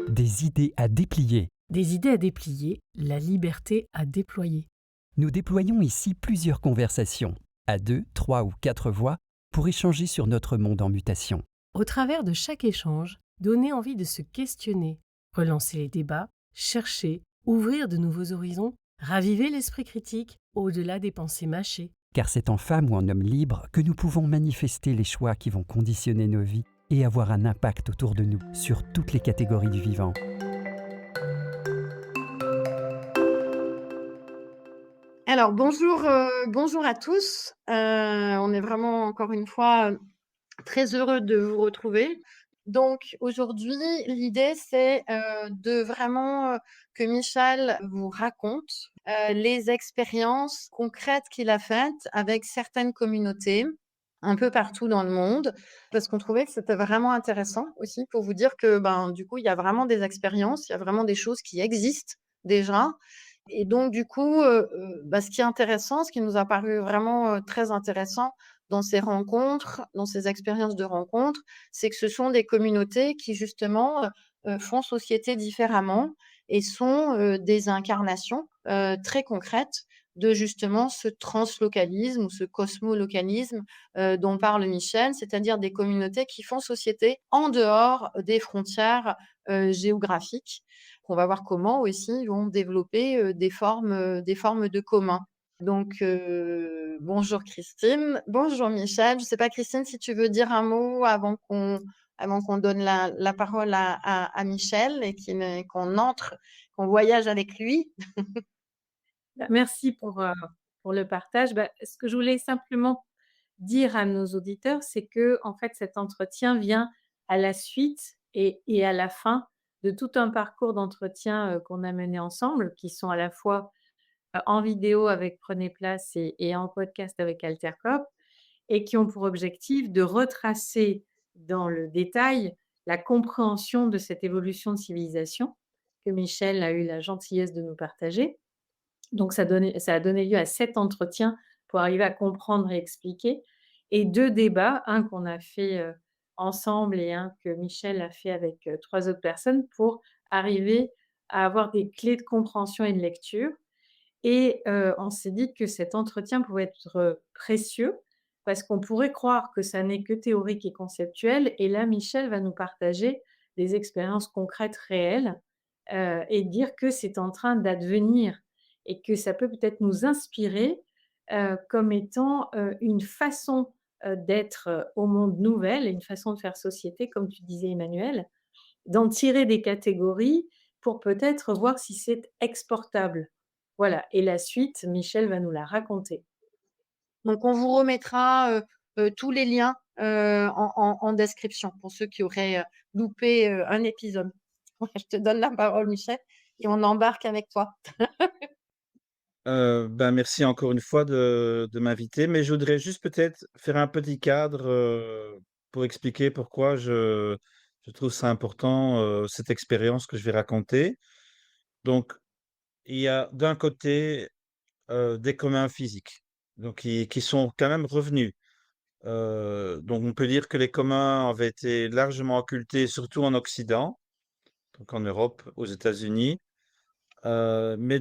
Des idées à déplier. Des idées à déplier, la liberté à déployer. Nous déployons ici plusieurs conversations, à 2, 3 ou 4 voix, pour échanger sur notre monde en mutation. Au travers de chaque échange, donner envie de se questionner, relancer les débats, chercher, ouvrir de nouveaux horizons, raviver l'esprit critique au-delà des pensées mâchées. Car c'est en femme ou en homme libre que nous pouvons manifester les choix qui vont conditionner nos vies et avoir un impact autour de nous, sur toutes les catégories du vivant. Alors bonjour à tous. On est vraiment encore une fois, très heureux de vous retrouver. Donc aujourd'hui, l'idée c'est, de vraiment, que Michel vous raconte, les expériences concrètes qu'il a faites avec certaines communautés, un peu partout dans le monde. Parce qu'on trouvait que c'était vraiment intéressant aussi pour vous dire que, ben, du coup, il y a vraiment des expériences, il y a vraiment des choses qui existent déjà et donc du coup, bah, ce qui est intéressant, ce qui nous a paru vraiment, très intéressant dans ces rencontres, dans ces expériences de rencontres, c'est que ce sont des communautés qui justement, font société différemment et sont, des incarnations, très concrètes de justement ce translocalisme ou ce cosmolocalisme, dont parle Michel, c'est-à-dire des communautés qui font société en dehors des frontières, géographiques. On va voir comment aussi ils vont développer, des formes de commun. Donc, bonjour Christine, bonjour Michel. Je ne sais pas Christine si tu veux dire un mot avant qu'on donne la parole à Michel et qu'on voyage avec lui? Merci pour le partage. Ce que je voulais simplement dire à nos auditeurs, c'est que en fait, cet entretien vient à la suite et à la fin de tout un parcours d'entretien, qu'on a mené ensemble, qui sont à la fois, en vidéo avec Prenez Place et en podcast avec Altercop et qui ont pour objectif de retracer dans le détail la compréhension de cette évolution de civilisation que Michel a eu la gentillesse de nous partager. Donc ça a donné lieu à 7 entretiens pour arriver à comprendre et expliquer et 2 débats, un qu'on a fait, ensemble et un que Michel a fait avec, 3 autres personnes pour arriver à avoir des clés de compréhension et de lecture et on s'est dit que cet entretien pouvait être, précieux parce qu'on pourrait croire que ça n'est que théorique et conceptuel et là Michel va nous partager des expériences concrètes réelles, et dire que c'est en train d'advenir et que ça peut peut-être nous inspirer, comme étant, une façon, d'être, au monde nouvelle et une façon de faire société, comme tu disais Emmanuel, d'en tirer des catégories pour peut-être voir si c'est exportable. Voilà et la suite, Michel va nous la raconter. Donc on vous remettra, tous les liens, en description pour ceux qui auraient, loupé, un épisode. Ouais, je te donne la parole Michel et on embarque avec toi. Merci encore une fois de m'inviter, mais je voudrais juste peut-être faire un petit cadre, pour expliquer pourquoi je trouve ça important, cette expérience que je vais raconter. Donc, il y a d'un côté, des communs physiques, donc qui sont quand même revenus. Donc on peut dire que les communs avaient été largement occultés, surtout en Occident, donc en Europe, aux États-Unis. Mais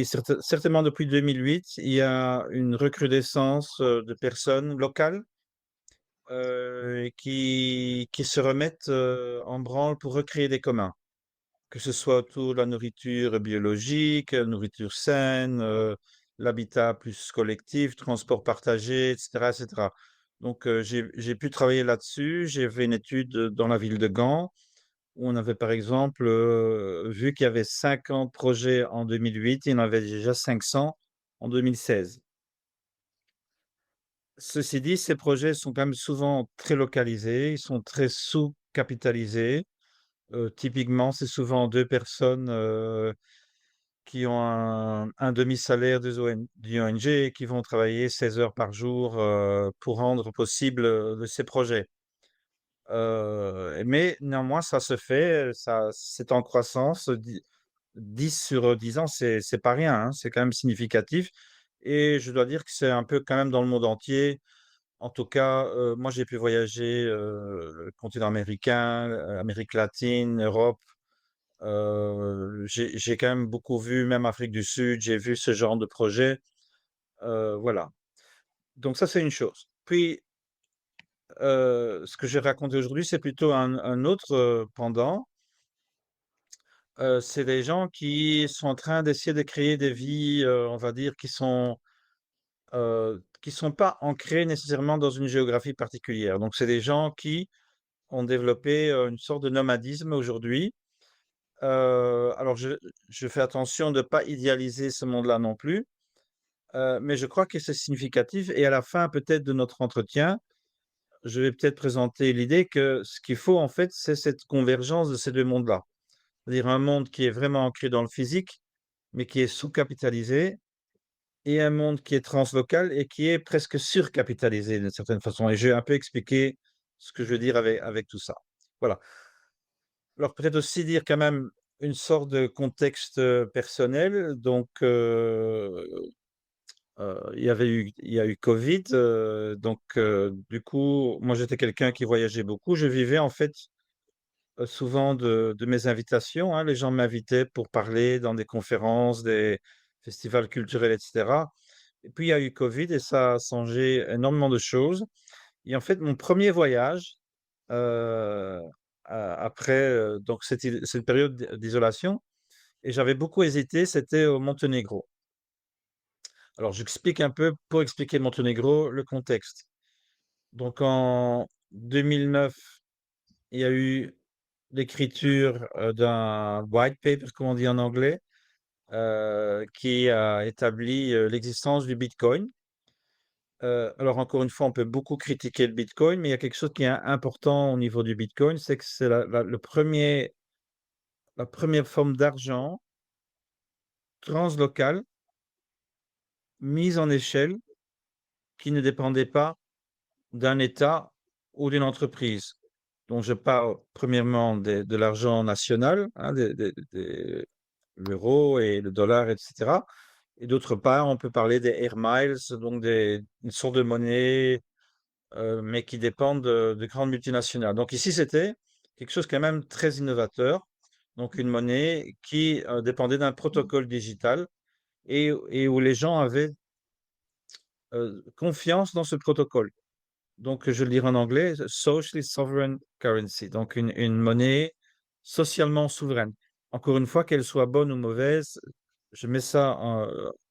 certainement depuis 2008, il y a une recrudescence, de personnes locales, qui se remettent, en branle pour recréer des communs. Que ce soit autour de la nourriture biologique, nourriture saine, l'habitat plus collectif, transport partagé, et cetera. Donc, j'ai pu travailler là-dessus. J'ai fait une étude, dans la ville de Gand où on avait par exemple, vu qu'il y avait 50 projets en 2008, il y en avait déjà 500 en 2016. Ceci dit, ces projets sont quand même souvent très localisés, ils sont très sous-capitalisés. Typiquement, c'est souvent 2 personnes, qui ont un demi-salaire d'une ONG et qui vont travailler 16 heures par jour, pour rendre possible, ces projets. Mais néanmoins, ça se fait, ça c'est en croissance, 10 sur 10 ans, c'est pas rien, hein, c'est quand même significatif et je dois dire que c'est un peu quand même dans le monde entier. En tout cas, moi, j'ai pu voyager le continent américain, Amérique latine, Europe. J'ai quand même beaucoup vu, même Afrique du Sud, j'ai vu ce genre de projet. Voilà. Donc ça, c'est une chose. Puis, ce que j'ai raconté aujourd'hui, c'est plutôt un autre pendant. C'est des gens qui sont en train d'essayer de créer des vies, on va dire, qui sont pas ancrées nécessairement dans une géographie particulière. Donc, c'est des gens qui ont développé une sorte de nomadisme aujourd'hui. Alors, je fais attention de ne pas idéaliser ce monde-là non plus, mais je crois que c'est significatif. Et à la fin, peut-être, de notre entretien, je vais peut-être présenter l'idée que ce qu'il faut, en fait, c'est cette convergence de ces deux mondes-là. C'est-à-dire un monde qui est vraiment ancré dans le physique, mais qui est sous-capitalisé, et un monde qui est translocal et qui est presque surcapitalisé d'une certaine façon. Et je vais un peu expliquer ce que je veux dire avec tout ça. Voilà. Alors peut-être aussi dire quand même une sorte de contexte personnel. Donc, il y a eu Covid. Donc, du coup, moi j'étais quelqu'un qui voyageait beaucoup. Je vivais en fait souvent de mes invitations, hein. Les gens m'invitaient pour parler dans des conférences, des festivals culturels, etc. Et puis il y a eu Covid et ça a changé énormément de choses. Et en fait, mon premier voyage, euh, après donc cette période d'isolation, et j'avais beaucoup hésité, c'était au Monténégro. Alors j'explique un peu, pour expliquer le Monténégro, le contexte. Donc en 2009, il y a eu l'écriture d'un white paper, comme on dit en anglais, qui a établi l'existence du Bitcoin. Alors encore une fois, on peut beaucoup critiquer le Bitcoin, mais il y a quelque chose qui est important au niveau du Bitcoin, c'est que c'est la première forme d'argent translocale mise en échelle qui ne dépendait pas d'un État ou d'une entreprise. Donc je parle premièrement de l'argent national, hein, l'euro et le dollar, etc. Et d'autre part, on peut parler des air miles, donc une sorte de monnaie, mais qui dépendent de grandes multinationales. Donc ici, c'était quelque chose quand même très innovateur. Donc une monnaie qui dépendait d'un protocole digital et où les gens avaient confiance dans ce protocole. Donc je le dirai en anglais, socially sovereign currency, donc une monnaie socialement souveraine. Encore une fois, qu'elle soit bonne ou mauvaise, je mets ça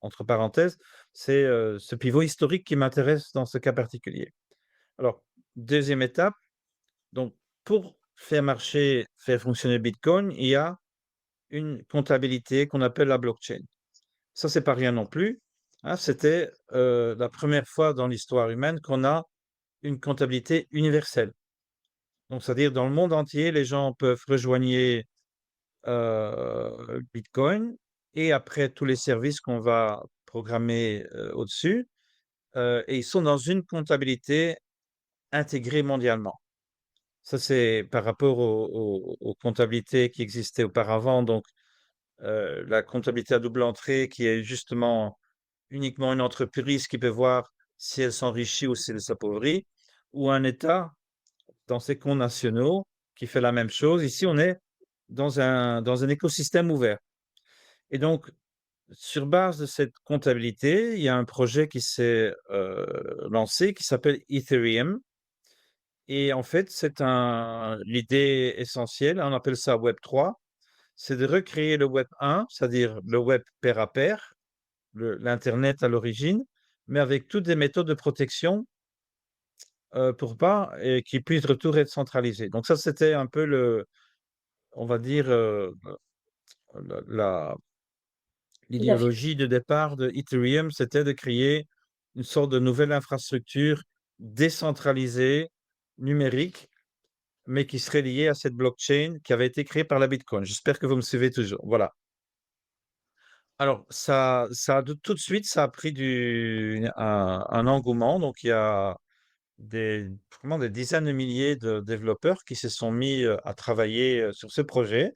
entre parenthèses, c'est ce pivot historique qui m'intéresse dans ce cas particulier. Alors, deuxième étape, donc pour faire fonctionner Bitcoin, il y a une comptabilité qu'on appelle la blockchain. Ça, c'est pas rien non plus, hein. C'était la première fois dans l'histoire humaine qu'on a une comptabilité universelle. Donc, c'est-à-dire dans le monde entier, les gens peuvent rejoigner Bitcoin et après tous les services qu'on va programmer au-dessus, et ils sont dans une comptabilité intégrée mondialement. Ça, c'est par rapport aux comptabilités qui existaient auparavant. Donc, la comptabilité à double entrée qui est justement uniquement une entreprise qui peut voir si elle s'enrichit ou si elle s'appauvrit, ou un État dans ses comptes nationaux qui fait la même chose. Ici, on est dans un écosystème ouvert. Et donc, sur base de cette comptabilité, il y a un projet qui s'est lancé qui s'appelle Ethereum. Et en fait, l'idée essentielle, on appelle ça Web 3, c'est de recréer le Web 1, c'est-à-dire le web pair à pair, l'Internet à l'origine, mais avec toutes des méthodes de protection pour pas et qui puissent retour être centralisé. Donc ça, c'était un peu on va dire, la la La l'idéologie de départ de Ethereum, c'était de créer une sorte de nouvelle infrastructure décentralisée, numérique, mais qui serait liée à cette blockchain qui avait été créée par la Bitcoin. J'espère que vous me suivez toujours. Voilà. Alors, tout de suite, ça a pris un engouement. Donc, il y a vraiment des dizaines de milliers de développeurs qui se sont mis à travailler sur ce projet,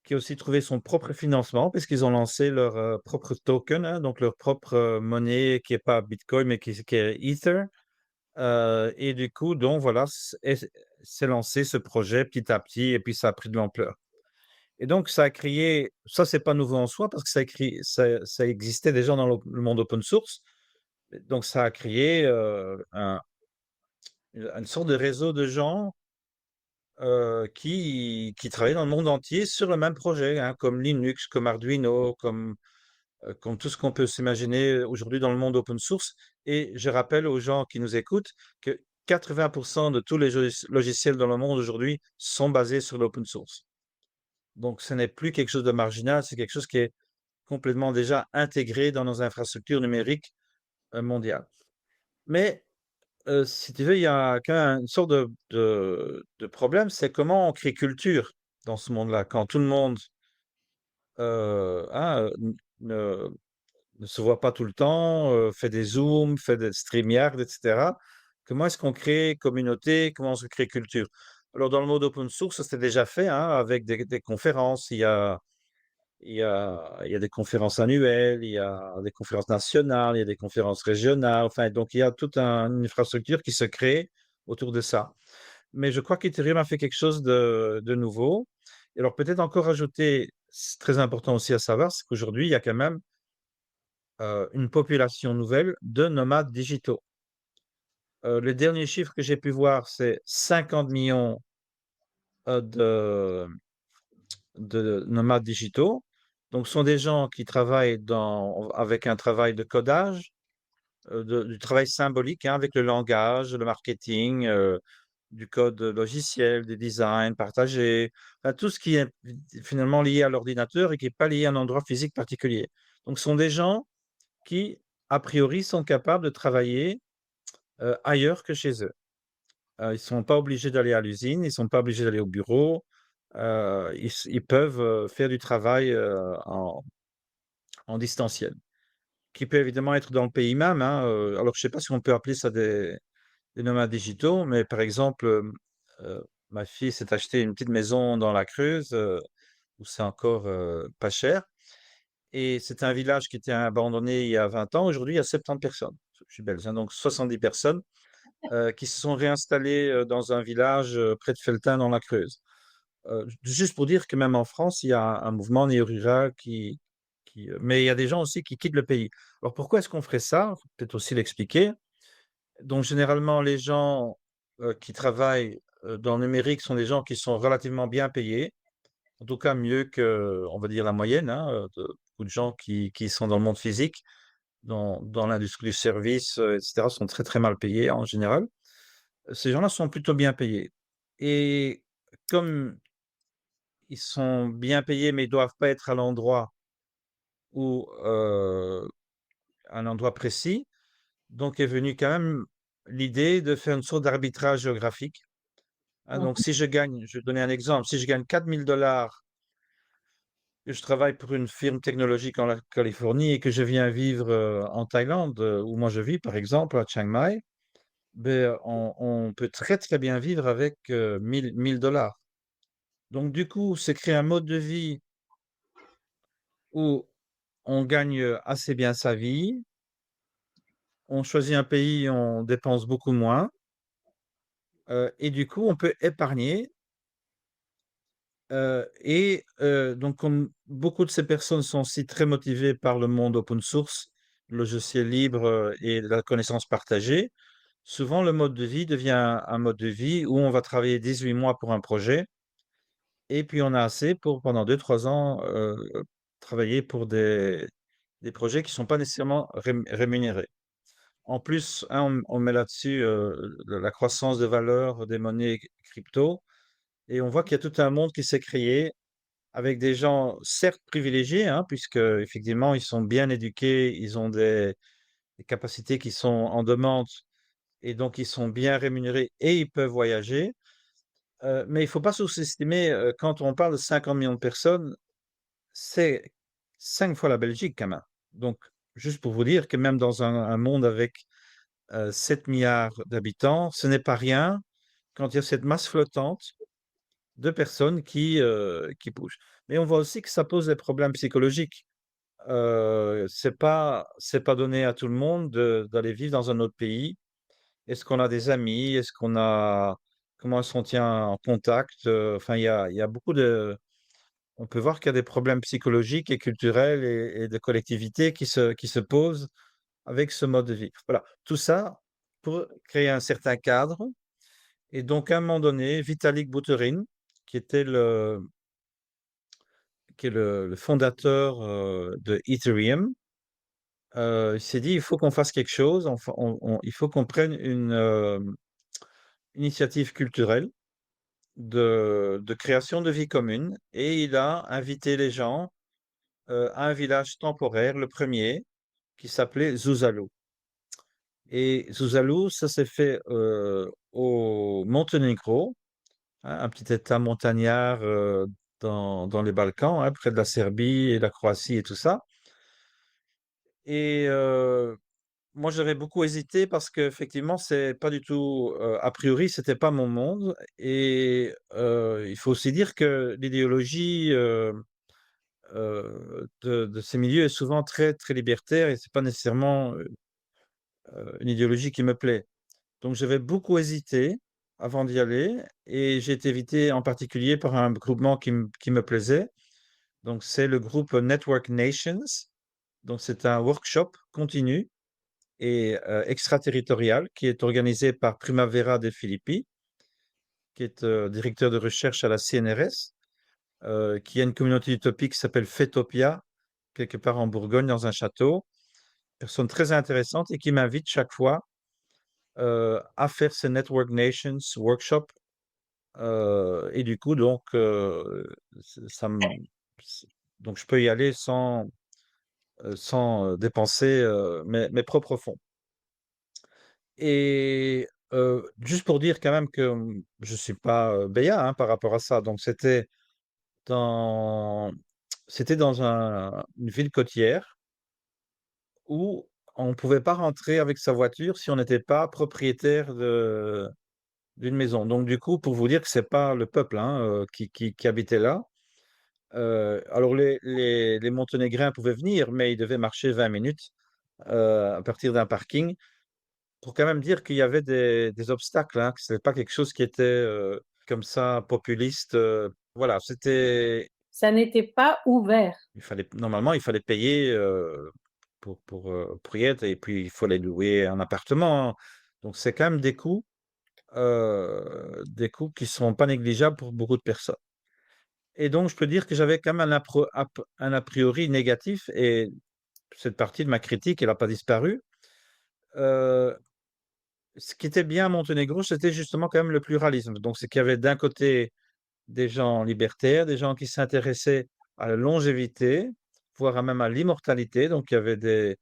qui a aussi trouvé son propre financement puisqu'ils ont lancé leur propre token, hein, donc leur propre monnaie qui n'est pas Bitcoin, mais qui est Ether. Et du coup, donc voilà, s'est lancé ce projet petit à petit et puis ça a pris de l'ampleur. Et donc ça a créé ça, c'est pas nouveau en soi parce que ça existait déjà dans le monde open source. Donc ça a créé, une sorte de réseau de gens, qui travaillaient dans le monde entier sur le même projet, hein, comme Linux, comme Arduino, comme tout ce qu'on peut s'imaginer aujourd'hui dans le monde open source. Et je rappelle aux gens qui nous écoutent que 80% de tous les logiciels dans le monde aujourd'hui sont basés sur l'open source. Donc ce n'est plus quelque chose de marginal, c'est quelque chose qui est complètement déjà intégré dans nos infrastructures numériques, mondiales. Mais si tu veux, il y a quand même une sorte de problème, c'est comment on crée culture dans ce monde-là. Quand tout le monde, hein, ne ne se voit pas tout le temps, fait des Zooms, fait des StreamYard et cetera. Comment est-ce qu'on crée communauté? Comment on se crée culture? Alors dans le mode open source, ça, c'est déjà fait, hein, avec des conférences. Il y a des conférences annuelles, il y a des conférences nationales, il y a des conférences régionales. Enfin, donc il y a toute une infrastructure qui se crée autour de ça. Mais je crois qu'Ethereum a fait quelque chose de nouveau. Et alors peut-être encore ajouter, c'est très important aussi à savoir, c'est qu'aujourd'hui, il y a quand même une population nouvelle de nomades digitaux. Le dernier chiffre que j'ai pu voir, c'est 50 millions de nomades digitaux. Donc, ce sont des gens qui travaillent avec un travail de codage, du travail symbolique, hein, avec le langage, le marketing, du code logiciel, du design partagé, enfin, tout ce qui est finalement lié à l'ordinateur et qui n'est pas lié à un endroit physique particulier. Donc, ce sont des gens qui, a priori, sont capables de travailler ailleurs que chez eux. Ils ne sont pas obligés d'aller à l'usine, ils ne sont pas obligés d'aller au bureau. Ils peuvent faire du travail en distanciel, qui peut évidemment être dans le pays même, hein. Alors, je ne sais pas si on peut appeler ça des nomades digitaux, mais par exemple, ma fille s'est acheté une petite maison dans la Creuse, où c'est encore pas cher. Et c'est un village qui était abandonné il y a 20 ans. Aujourd'hui, il y a 70 personnes. Je suis belge, hein, donc 70 personnes qui se sont réinstallées dans un village près de Felletin dans la Creuse. Juste pour dire que même en France, il y a un mouvement néo-rural mais il y a des gens aussi qui quittent le pays. Alors pourquoi est-ce qu'on ferait ça? Faut peut-être aussi l'expliquer. Donc généralement, les gens qui travaillent dans le numérique sont des gens qui sont relativement bien payés, en tout cas mieux que, on va dire, la moyenne, hein, de beaucoup de gens qui sont dans le monde physique, dans l'industrie du service, etc., sont très très mal payés en général. Ces gens-là sont plutôt bien payés. Et comme ils sont bien payés, mais ils doivent pas être à l'endroit où, un endroit précis, donc est venue quand même l'idée de faire une sorte d'arbitrage géographique. Hein, donc si je gagne, je vais donner un exemple, si je gagne 4 000 $ que je travaille pour une firme technologique en Californie et que je viens vivre en Thaïlande, où moi je vis, par exemple, à Chiang Mai, ben, on peut très très bien vivre avec 1000 $. Donc, du coup, c'est créer un mode de vie où on gagne assez bien sa vie, on choisit un pays où on dépense beaucoup moins, et du coup, on peut épargner. Donc, comme beaucoup de ces personnes sont aussi très motivées par le monde open source, le logiciel libre et la connaissance partagée, souvent le mode de vie devient un mode de vie où on va travailler 18 mois pour un projet et puis on a assez pour, pendant 2 3 ans, travailler pour des projets qui ne sont pas nécessairement rémunérés. En plus, hein, on met là-dessus la croissance de valeur des monnaies crypto et on voit qu'il y a tout un monde qui s'est créé avec des gens certes privilégiés, hein, puisque effectivement ils sont bien éduqués, ils ont des capacités qui sont en demande et donc ils sont bien rémunérés et ils peuvent voyager. Mais il ne faut pas sous-estimer, quand on parle de 50 millions de personnes, c'est 5 fois la Belgique quand même. Donc, juste pour vous dire que même dans un monde avec 7 milliards d'habitants, ce n'est pas rien quand il y a cette masse flottante de personnes qui bougent. Mais on voit aussi que ça pose des problèmes psychologiques. C'est pas donné à tout le monde d'aller vivre dans un autre pays est-ce qu'on a des amis? Est-ce qu'on a comment est-ce qu'on tient en contact? Enfin, il y a beaucoup de on peut voir qu'il y a des problèmes psychologiques et culturels et de collectivité qui se posent avec ce mode de vie. Voilà, tout ça pour créer un certain cadre. Et donc, à un moment donné, Vitalik Buterin, qui était qui est le fondateur de Ethereum, il s'est dit, il faut qu'on fasse quelque chose, enfin, il faut qu'on prenne une initiative culturelle de création de vie commune. Et il a invité les gens à un village temporaire, le premier, qui s'appelait Zuzalu. Et Zuzalu, ça s'est fait au Monténégro, hein, un petit État montagnard dans les Balkans, hein, près de la Serbie et la Croatie et tout ça. Et moi, j'avais beaucoup hésité parce qu'effectivement, c'est pas du tout, a priori, c'était pas mon monde. Et il faut aussi dire que l'idéologie de ces milieux est souvent très, très libertaire et c'est pas nécessairement une idéologie qui me plaît. Donc, j'avais beaucoup hésité avant d'y aller et j'ai été invité en particulier par un groupement qui me plaisait. Donc, c'est le groupe Network Nations. Donc, c'est un workshop continu et extraterritorial qui est organisé par Primavera de Filippi, qui est directeur de recherche à la CNRS, qui a une communauté utopique qui s'appelle Fetopia, quelque part en Bourgogne, dans un château. Personne très intéressante et qui m'invite chaque fois à faire ces Network Nations workshops. Et du coup, donc, ça me, donc je peux y aller sans dépenser mes propres fonds. Et juste pour dire quand même que je suis pas béat hein, par rapport à ça. Donc, dans, c'était dans une ville côtière où on ne pouvait pas rentrer avec sa voiture si on n'était pas propriétaire d'une maison. Donc, du coup, pour vous dire que c'est pas le peuple hein, qui habitait là. Alors, les Monténégrins pouvaient venir, mais ils devaient marcher 20 minutes à partir d'un parking pour quand même dire qu'il y avait des obstacles, hein, que ce n'était pas quelque chose qui était comme ça populiste. Voilà, Ça n'était pas ouvert. normalement, il fallait payer pour y être et puis il fallait louer un appartement. Donc, c'est quand même des coûts qui sont pas négligeables pour beaucoup de personnes. Et donc, je peux dire que j'avais quand même un a priori négatif et cette partie de ma critique, elle n'a pas disparu. Euh, Ce qui était bien à Monténégro, c'était justement quand même le pluralisme. Donc, c'est qu'il y avait d'un côté des gens libertaires, des gens qui s'intéressaient à la longévité, voire même à l'immortalité. Donc, il y avait des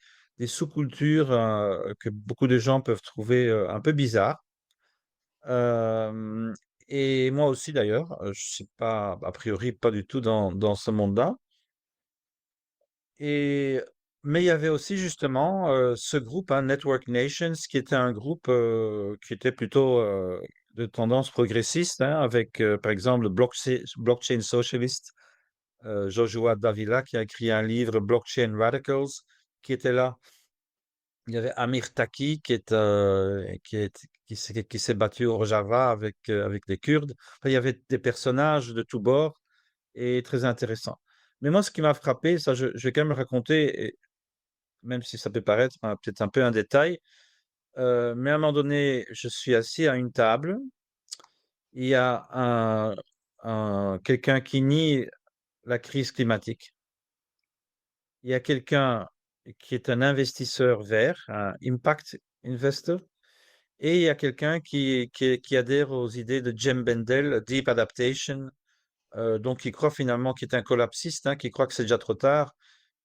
sous-cultures que beaucoup de gens peuvent trouver un peu bizarres. Euh, et moi aussi d'ailleurs, je ne suis pas, a priori, pas du tout dans ce monde-là. Et, mais il y avait aussi justement ce groupe, hein, Network Nations, qui était un groupe qui était plutôt de tendance progressiste, hein, avec par exemple le Blockchain Socialist, Joshua Davila, qui a écrit un livre, Blockchain Radicals, qui était là. Il y avait Amir Taki, qui s'est battu au Rojava avec les Kurdes. Enfin, il y avait des personnages de tous bords et très intéressants. Mais moi, ce qui m'a frappé, ça, je vais quand même le raconter, même si ça peut paraître peut-être un peu un détail, mais à un moment donné, je suis assis à une table, il y a quelqu'un qui nie la crise climatique, il y a quelqu'un qui est un investisseur vert, un impact investor, et il y a quelqu'un qui adhère aux idées de Jem Bendel, Deep Adaptation, donc qui croit finalement qu'il est un collapsiste, hein, qui croit que c'est déjà trop tard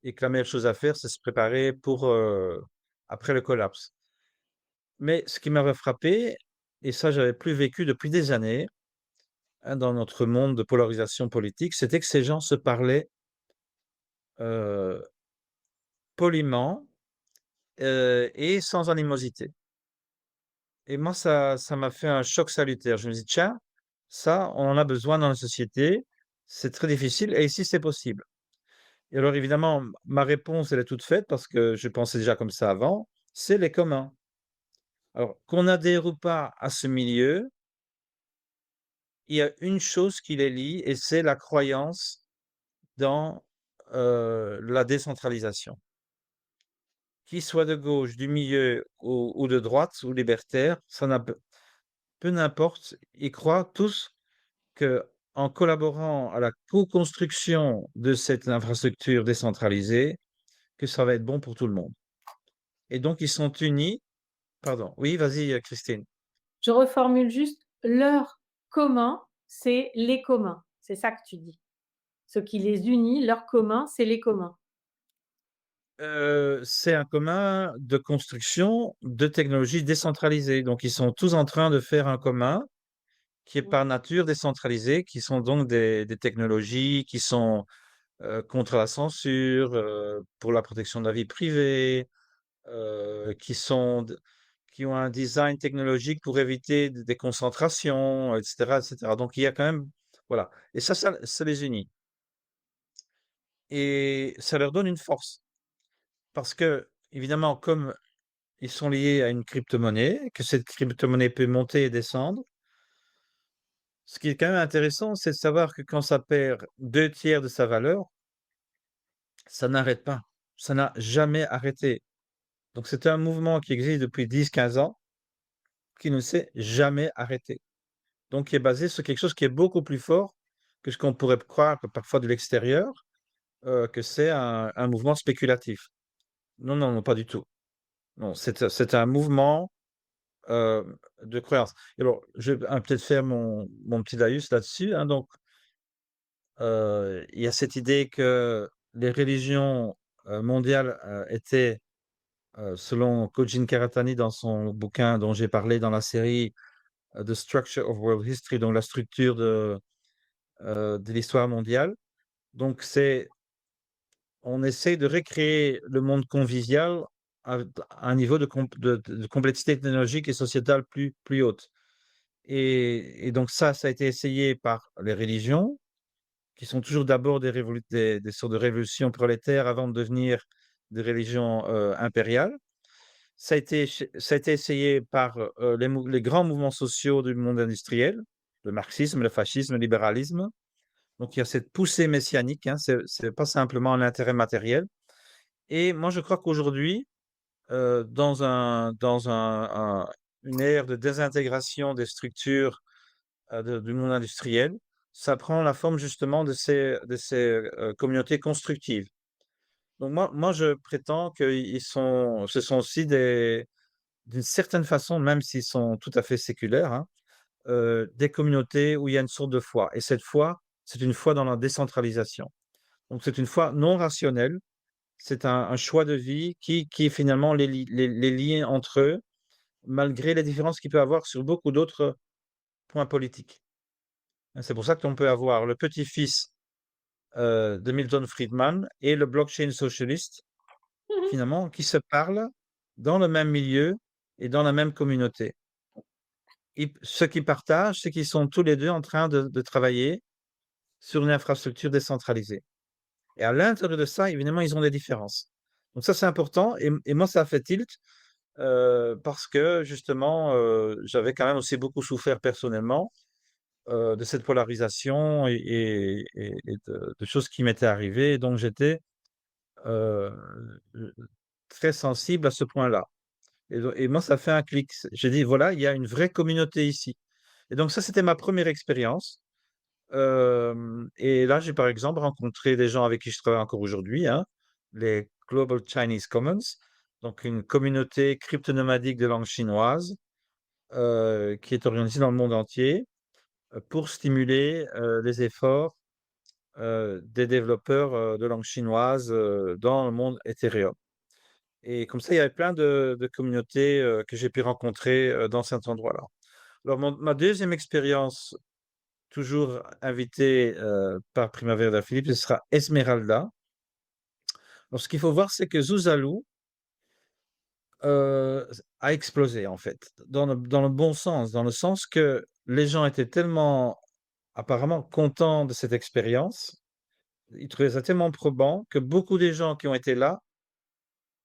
et que la meilleure chose à faire, c'est se préparer pour après le collapse. Mais ce qui m'avait frappé, et ça j'avais plus vécu depuis des années, hein, dans notre monde de polarisation politique, c'était que ces gens se parlaient poliment et sans animosité. Et moi, ça m'a fait un choc salutaire. Je me dis, tiens, ça, on en a besoin dans la société, c'est très difficile, et ici, c'est possible. Et alors, évidemment, ma réponse, elle est toute faite parce que je pensais déjà comme ça avant, c'est les communs. Alors, qu'on adhère ou pas à ce milieu, il y a une chose qui les lie et c'est la croyance dans, la décentralisation. Qu'ils soient de gauche, du milieu ou de droite ou libertaire, ça n'a peu n'importe, ils croient tous que en collaborant à la co-construction de cette infrastructure décentralisée, que ça va être bon pour tout le monde. Et donc ils sont unis. Pardon. Oui, vas-y, Christine. Je reformule juste, leur commun, c'est les communs. C'est ça que tu dis. Ce qui les unit, leur commun, c'est les communs. C'est un commun de construction de technologies décentralisées. Donc ils sont tous en train de faire un commun qui est Mmh. par nature décentralisé, qui sont donc des technologies qui sont, contre la censure, pour la protection de la vie privée, qui sont qui ont un design technologique pour éviter des concentrations, etc., etc. Donc il y a quand même, voilà. Et ça les unit. Et ça leur donne une force. Parce que, évidemment, comme ils sont liés à une crypto-monnaie, que cette crypto-monnaie peut monter et descendre, ce qui est quand même intéressant, c'est de savoir que quand ça perd 2 tiers de sa valeur, ça n'arrête pas. Ça n'a jamais arrêté. Donc c'est un mouvement qui existe depuis 10, 15 ans, qui ne s'est jamais arrêté. Donc qui est basé sur quelque chose qui est beaucoup plus fort que ce qu'on pourrait croire parfois de l'extérieur, que c'est un mouvement spéculatif. Non, non, non, pas du tout. Non, c'est un mouvement de croyance. Et alors, je vais peut-être faire mon petit laïus là-dessus, hein. Donc, il y a cette idée que les religions mondiales étaient, selon Kojin Karatani dans son bouquin dont j'ai parlé dans la série The Structure of World History, donc la structure de l'histoire mondiale. Donc, on essaie de recréer le monde convivial à un niveau de complexité technologique et sociétale plus haute. Et donc ça a été essayé par les religions, qui sont toujours d'abord des sortes de révolutions prolétaires avant de devenir des religions impériales. Ça a été essayé par les grands mouvements sociaux du monde industriel, le marxisme, le fascisme, le libéralisme. Donc il y a cette poussée messianique, hein, c'est pas simplement un intérêt matériel. Et moi je crois qu'aujourd'hui, une ère de désintégration des structures du monde industriel, ça prend la forme justement de ces communautés constructives. Donc moi je prétends que ce sont aussi d'une certaine façon, même s'ils sont tout à fait séculaires, hein, des communautés où il y a une sorte de foi. Et cette foi, c'est une foi dans la décentralisation. Donc c'est une foi non rationnelle, c'est un choix de vie qui finalement les lie entre eux, malgré les différences qu'il peut avoir sur beaucoup d'autres points politiques. C'est pour ça qu'on peut avoir le petit-fils de Milton Friedman et le blockchain socialiste, Mmh. finalement, qui se parlent dans le même milieu et dans la même communauté. Ce qu'ils partagent, c'est qu'ils sont tous les deux en train de travailler sur une infrastructure décentralisée. Et à l'intérieur de ça, évidemment, ils ont des différences. Donc ça, c'est important. Et moi, ça a fait tilt parce que justement, j'avais quand même aussi beaucoup souffert personnellement de cette polarisation et de choses qui m'étaient arrivées. Donc j'étais euh, très sensible à ce point-là. Et moi, ça fait un clic. J'ai dit, voilà, il y a une vraie communauté ici. Et donc ça, c'était ma première expérience. Et là, j'ai par exemple rencontré des gens avec qui je travaille encore aujourd'hui, hein, les Global Chinese Commons, donc une communauté crypto-nomadique de langue chinoise qui est organisée dans le monde entier pour stimuler les efforts des développeurs de langue chinoise dans le monde Ethereum. Et comme ça, il y avait plein de communautés que j'ai pu rencontrer dans cet endroit-là. Alors, ma deuxième expérience, toujours invitée par Primavera Philippe, ce sera Esmeralda. Alors, ce qu'il faut voir, c'est que Zuzalu a explosé, en fait, dans le bon sens, dans le sens que les gens étaient tellement, apparemment, contents de cette expérience, ils trouvaient ça tellement probant que beaucoup des gens qui ont été là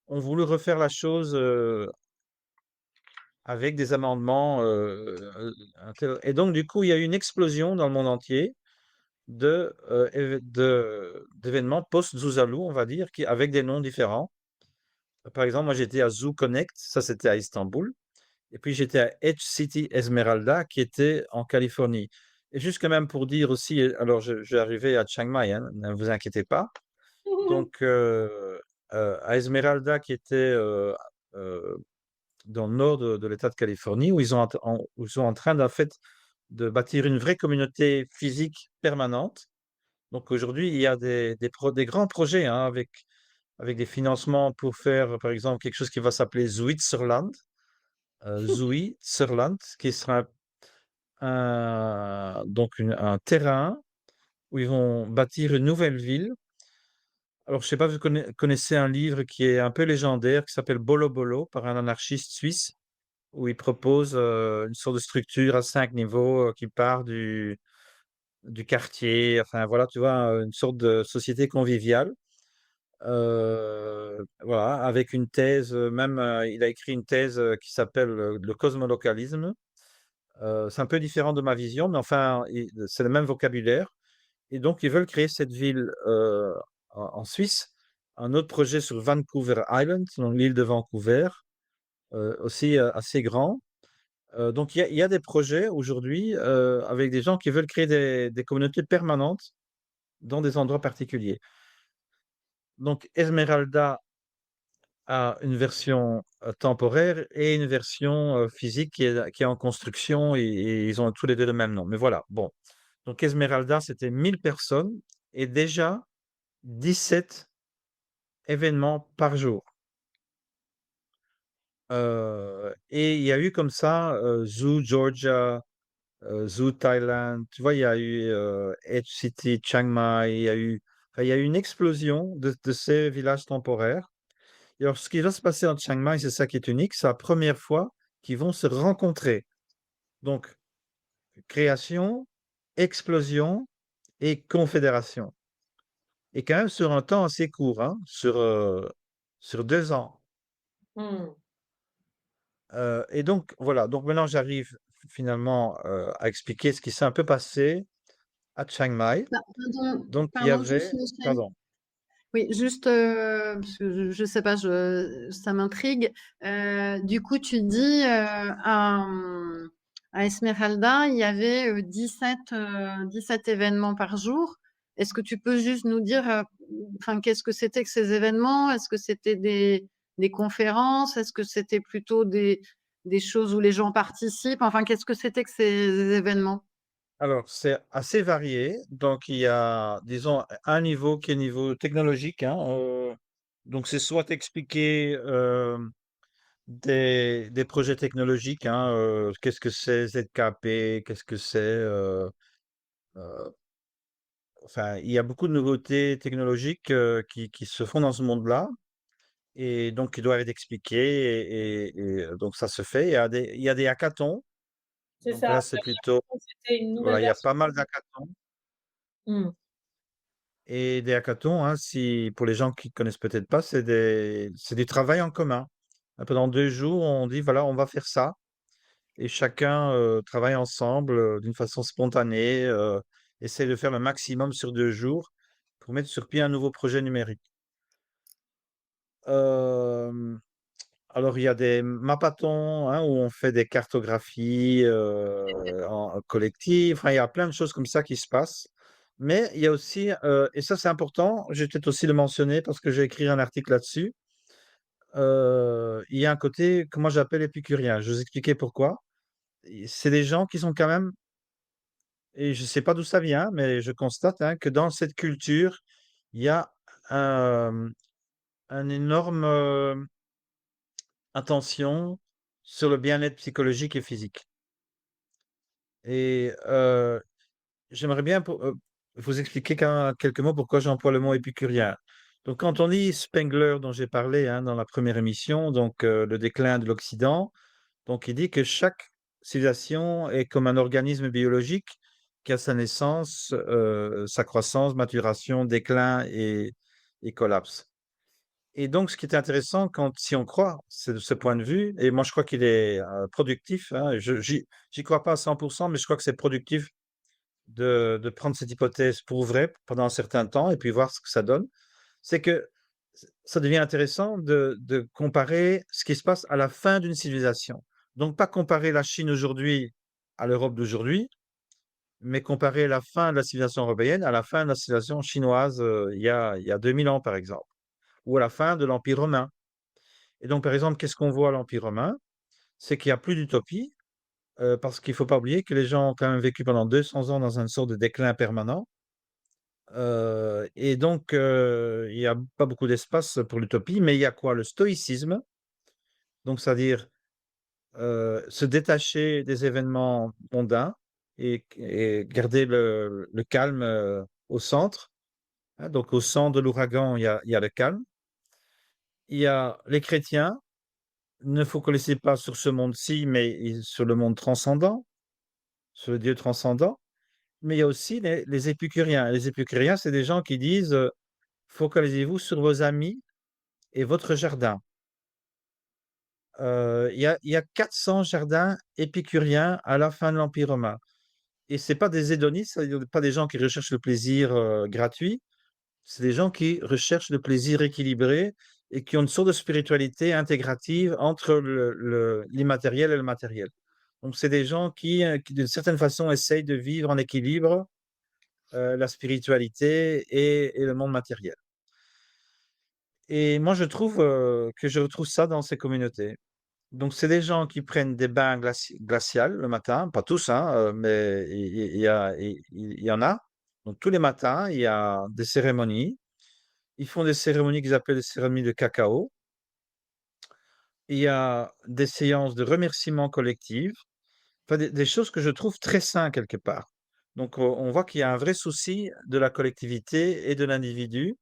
ont voulu refaire la chose avec des amendements, et donc du coup, il y a eu une explosion dans le monde entier d'événements post-Zuzalu, on va dire, avec des noms différents. Par exemple, moi j'étais à Zoo Connect, ça c'était à Istanbul, et puis j'étais à Edge City Esmeralda, qui était en Californie. Et juste quand même pour dire aussi, alors je vais arriver à Chiang Mai, hein, ne vous inquiétez pas. Donc à Esmeralda, qui était euh, dans le nord de l'État de Californie, où ils sont en train en fait de bâtir une vraie communauté physique permanente. Donc aujourd'hui, il y a des grands projets, hein, avec des financements pour faire, par exemple, quelque chose qui va s'appeler Switzerland, Switzerland, qui sera donc un terrain où ils vont bâtir une nouvelle ville. Alors, je sais pas, vous connaissez un livre qui est un peu légendaire, qui s'appelle Bolo Bolo, par un anarchiste suisse, où il propose une sorte de structure à 5 niveaux qui part du quartier, enfin voilà, tu vois, une sorte de société conviviale. Voilà, avec une thèse, même il a écrit une thèse qui s'appelle le cosmolocalisme. C'est un peu différent de ma vision, mais enfin, c'est le même vocabulaire. Et donc, ils veulent créer cette ville en Suisse. Un autre projet sur Vancouver Island, donc l'île de Vancouver, aussi assez grand. Donc, il y a des projets aujourd'hui avec des gens qui veulent créer des communautés permanentes dans des endroits particuliers. Donc, Esmeralda a une version temporaire et une version physique qui est en construction et ils ont tous les deux le même nom. Mais voilà, bon. Donc, Esmeralda, c'était 1000 personnes et déjà 17 événements par jour. Et il y a eu comme ça Zoo Georgia, Zoo Thailand, tu vois, il y a eu Edge City, Chiang Mai, enfin, il y a eu une explosion de ces villages temporaires. Et alors, ce qui va se passer en Chiang Mai, c'est ça qui est unique, c'est la première fois qu'ils vont se rencontrer. Donc, création, explosion et confédération. Et quand même sur un temps assez court, hein, sur 2 ans. Mmh. Et donc, voilà. Donc maintenant, j'arrive finalement à expliquer ce qui s'est un peu passé à Chiang Mai. Pardon, Donc, il y pardon, juste avait, Michel. pardon. Oui, juste, parce que je sais pas, ça m'intrigue. Du coup, tu dis à Esmeralda, il y avait 17 événements par jour. Est-ce que tu peux juste nous dire, enfin, qu'est-ce que c'était que ces événements? Est-ce que c'était des conférences? Est-ce que c'était plutôt des choses où les gens participent? Enfin, qu'est-ce que c'était que ces événements? Alors, c'est assez varié. Donc, il y a, disons, un niveau qui est niveau technologique, hein, donc, c'est soit expliquer des projets technologiques, hein, qu'est-ce que c'est ZKP, qu'est-ce que c'est. Euh, enfin, il y a beaucoup de nouveautés technologiques qui se font dans ce monde-là. Et donc, qui doivent être expliqués. Donc, ça se fait. Il y a des hackathons. C'est Donc ça, là, c'est plutôt. c'était une nouvelle Voilà, il y a version. pas mal d'hackathons. Mmh. Et des hackathons, hein, pour les gens qui connaissent peut-être pas, c'est du travail en commun. Pendant 2 jours, on dit, voilà, on va faire ça. Et chacun travaille ensemble d'une façon spontanée, essaie de faire le maximum sur 2 jours pour mettre sur pied un nouveau projet numérique. Euh, Alors, il y a des mapatons, hein, où on fait des cartographies en collectif. Enfin, il y a plein de choses comme ça qui se passent. Mais il y a aussi, et ça c'est important, je vais peut-être aussi le mentionner parce que j'ai écrit un article là-dessus. Il y a un côté que moi j'appelle épicurien. Je vais vous expliquer pourquoi. C'est des gens qui sont quand même, et je ne sais pas d'où ça vient, mais je constate, hein, que dans cette culture, il y a euh, un énorme attention sur le bien-être psychologique et physique. Et j'aimerais bien vous expliquer quelques mots pourquoi j'emploie le mot épicurien. Donc, quand on lit Spengler, dont j'ai parlé, hein, dans la première émission, donc le déclin de l'Occident, donc il dit que chaque civilisation est comme un organisme biologique qui a sa naissance, sa croissance, maturation, déclin et collapse. Et donc, ce qui est intéressant si on croit, c'est de ce point de vue, et moi je crois qu'il est productif, hein, j'y crois pas à 100%, mais je crois que c'est productif de prendre cette hypothèse pour vrai pendant un certain temps et puis voir ce que ça donne. C'est que ça devient intéressant de comparer ce qui se passe à la fin d'une civilisation. Donc, pas comparer la Chine aujourd'hui à l'Europe d'aujourd'hui, mais comparer la fin de la civilisation européenne à la fin de la civilisation chinoise il y a 2000 ans, par exemple, ou à la fin de l'Empire romain. Et donc, par exemple, qu'est-ce qu'on voit à l'Empire romain? C'est qu'il n'y a plus d'utopie, parce qu'il ne faut pas oublier que les gens ont quand même vécu pendant 200 ans dans une sorte de déclin permanent. Et donc, il n'y a pas beaucoup d'espace pour l'utopie, mais il y a quoi? Le stoïcisme, donc c'est-à-dire se détacher des événements mondains et garder le calme au centre, hein. Donc, au centre de l'ouragan, il y a le calme. Il y a les chrétiens, ne focalisez pas sur ce monde-ci, mais sur le monde transcendant, sur le Dieu transcendant. Mais il y a aussi les épicuriens. Les épicuriens, c'est des gens qui disent focalisez-vous sur vos amis et votre jardin. Il y a 400 jardins épicuriens à la fin de l'Empire romain. Et c'est pas des hédonistes, c'est-à-dire pas des gens qui recherchent le plaisir gratuit, c'est des gens qui recherchent le plaisir équilibré et qui ont une sorte de spiritualité intégrative entre l'immatériel et le matériel. Donc, c'est des gens qui, d'une certaine façon, essayent de vivre en équilibre la spiritualité et le monde matériel. Et moi, je trouve que je retrouve ça dans ces communautés. Donc, c'est des gens qui prennent des bains glaciales le matin, pas tous, hein, mais il y en a. Donc, tous les matins, il y a des cérémonies. Ils font des cérémonies qu'ils appellent des cérémonies de cacao. Il y a des séances de remerciements collectifs, enfin, des choses que je trouve très sain quelque part. Donc, on voit qu'il y a un vrai souci de la collectivité et de l'individu.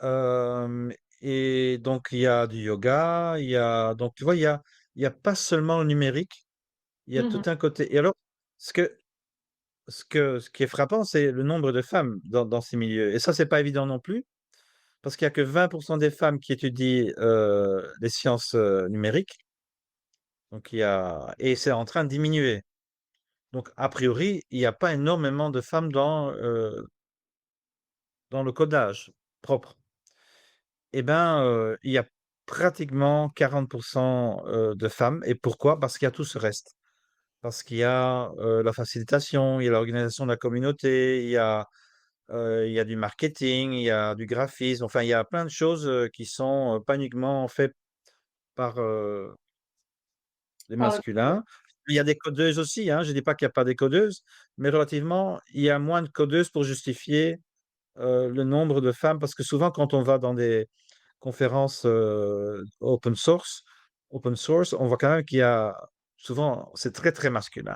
Hem et donc il y a du yoga, donc tu vois, il y a pas seulement le numérique, il y a tout Mmh. un côté. Et alors, ce qui est frappant, c'est le nombre de femmes dans ces milieux, et ça, c'est pas évident non plus, parce qu'il y a que 20% des femmes qui étudient, les sciences, numériques, donc et c'est en train de diminuer. Donc a priori, il y a pas énormément de femmes dans le codage propre. Eh ben, il y a pratiquement 40 de femmes. Et pourquoi? Parce qu'il y a tout ce reste. Parce qu'il y a, la facilitation, il y a l'organisation de la communauté, il y a du marketing, il y a du graphisme, enfin, il y a plein de choses, qui sont, pas uniquement faites par, les Par masculins. Il y a des codeuses aussi, hein, je dis pas qu'il y a pas des codeuses, mais relativement, il y a moins de codeuses pour justifier, le nombre de femmes, parce que souvent quand on va dans des conférences, open source, on voit quand même qu'il y a souvent c'est très, très masculin.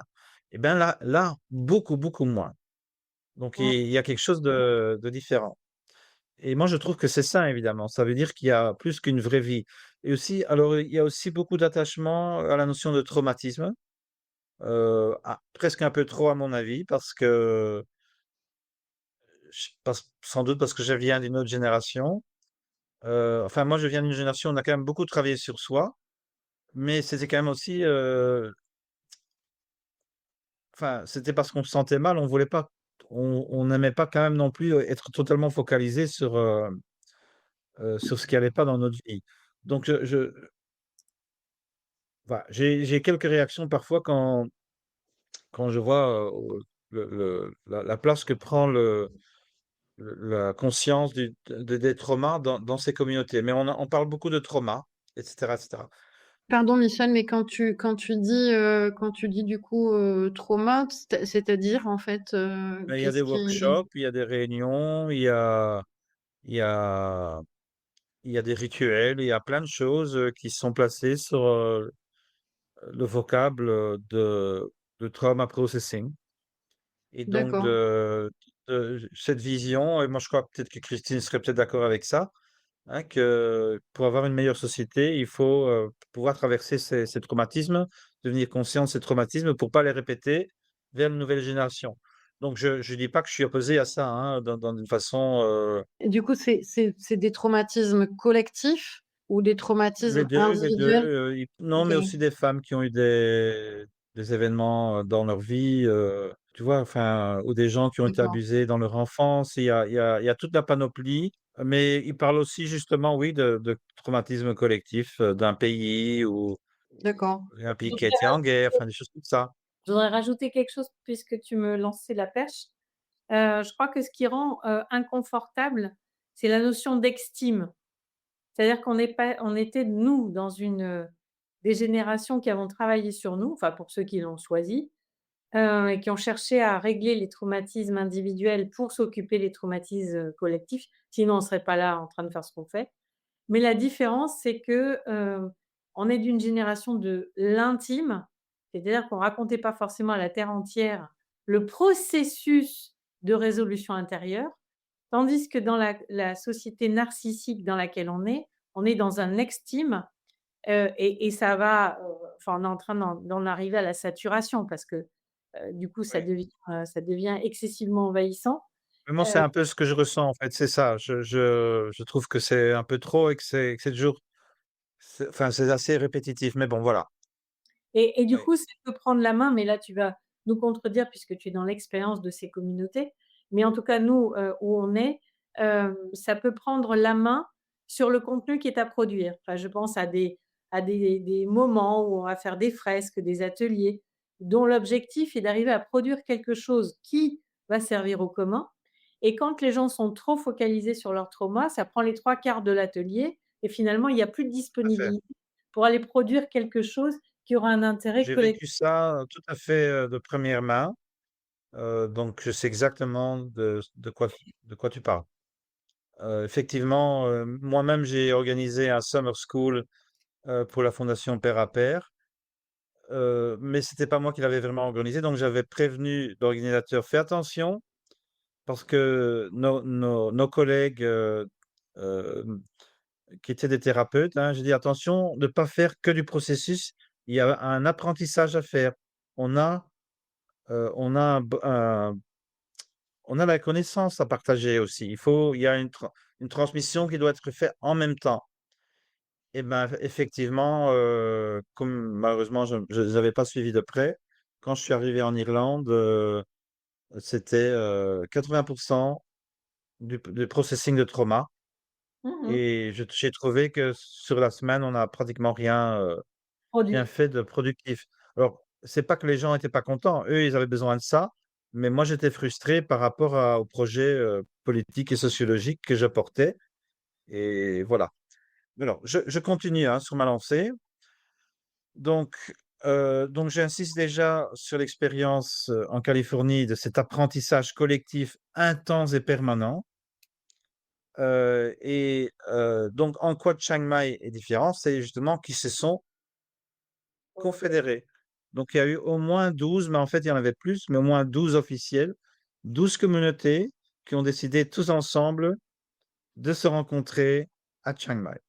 Et bien là, beaucoup, beaucoup moins. Donc Mmh. il y a quelque chose de différent. Et moi je trouve que c'est ça évidemment. Ça veut dire qu'il y a plus qu'une vraie vie. Et aussi alors il y a aussi beaucoup d'attachement à la notion de traumatisme, presque un peu trop à mon avis, parce que sans doute parce que je viens d'une autre génération. Enfin moi je viens d'une génération où on a quand même beaucoup travaillé sur soi. Mais c'était quand même aussi, enfin, c'était parce qu'on se sentait mal, on voulait pas on n'aimait pas quand même non plus, être totalement focalisé sur ce qui allait pas dans notre vie. Donc voilà, j'ai quelques réactions parfois quand je vois, la place que prend la conscience des traumas dans ces communautés. Mais on parle beaucoup de traumas, et cetera, et cetera. Pardon Michel, mais quand tu dis du coup, trauma, c'est-à-dire en fait, Mais il y a des qu'est-ce qui workshops, il y a des réunions, il y a Il y a des rituels, il y a plein de choses, qui sont placées sur, le vocable, de trauma processing, et donc d'accord. de cette vision. Et moi je crois peut-être que Christine serait peut-être d'accord avec ça, hein, que pour avoir une meilleure société, il faut, pouvoir traverser ces traumatismes, devenir conscient de ces traumatismes pour pas les répéter vers une nouvelle génération. Donc je dis pas que je suis opposé à ça, hein, dans une façon, Et du coup, c'est des traumatismes collectifs ou des traumatismes les 2, individuels? il non, OK, mais aussi des femmes qui ont eu des événements, dans leur vie, tu vois? Enfin, ou des gens qui ont été d'accord, abusés dans leur enfance. Il y a toute la panoplie, mais il parle aussi justement, oui, de traumatisme collectif, d'un pays ou d'accord. un Je pays qui a voudrais été en guerre, rajouter enfin des choses comme ça. je voudrais rajouter quelque chose puisque tu me lançais la perche. Je crois que ce qui rend, inconfortable, c'est la notion d'estime. C'est-à-dire qu'on n'est pas on était nous dans des générations qui avons travaillé sur nous, enfin pour ceux qui l'ont choisi, et qui ont cherché à régler les traumatismes individuels pour s'occuper des traumatismes, collectifs. Sinon on ne serait pas là en train de faire ce qu'on fait. Mais la différence, c'est que, on est d'une génération de l'intime, c'est-à-dire qu'on racontait pas forcément à la terre entière le processus de résolution intérieure, tandis que dans la société narcissique dans laquelle on est dans un extime, et ça va, enfin, on est en train d'en arriver à la saturation parce que, du coup, Oui. ça devient excessivement envahissant. Mais moi, c'est un peu ce que je ressens, en fait, c'est ça. Je trouve que c'est un peu trop et que c'est toujours enfin, c'est assez répétitif, mais bon, voilà. Et du Oui, coup, ça peut prendre la main, mais là, tu vas nous contredire puisque tu es dans l'expérience de ces communautés. Mais en tout cas, nous, où on est, ça peut prendre la main sur le contenu qui est à produire. Enfin, je pense à des moments où on va faire des fresques, des ateliers, dont l'objectif est d'arriver à produire quelque chose qui va servir au commun. Et quand les gens sont trop focalisés sur leur trauma, ça prend les 3/4 de l'atelier et finalement, il y a plus de tout à fait. disponibilité pour aller produire quelque chose qui aura un intérêt J'ai vécu collectif. ça, tout à fait, de première main, donc je sais exactement de quoi tu parles. Effectivement, moi-même, j'ai organisé un summer school, pour la fondation Père à Pair, mais c'était pas moi qui l'avais vraiment organisé, donc j'avais prévenu l'organisateur: «Fais attention parce que nos collègues, hem, qui étaient des thérapeutes, hein, j'ai dit: «Attention, ne pas faire que du processus, il y a un apprentissage à faire. On a, on a on a la connaissance à partager aussi. Il y a une transmission qui doit être faite en même temps». Et ben, effectivement, comme malheureusement je les avais pas suivis de près, quand je suis arrivé en Irlande, c'était, 80 du processing de trauma, Mmh mh. et j'ai trouvé que sur la semaine, on n'a pratiquement rien Produit. fait de productif. Alors, c'est pas que les gens étaient pas contents, eux, ils avaient besoin de ça, mais moi, j'étais frustré par rapport au projet, politique et sociologique que je portais, et voilà. Alors, je continue, hein, sur ma lancée. Donc, j'insiste déjà sur l'expérience, en Californie, de cet apprentissage collectif intense et permanent, donc en quoi Chiang Mai est différent? C'est justement qu'ils se sont confédérés. Donc il y a eu au moins 12, mais en fait, il y en avait plus, mais au moins 12 officiels, 12 communautés qui ont décidé tous ensemble de se rencontrer à Chiang Mai.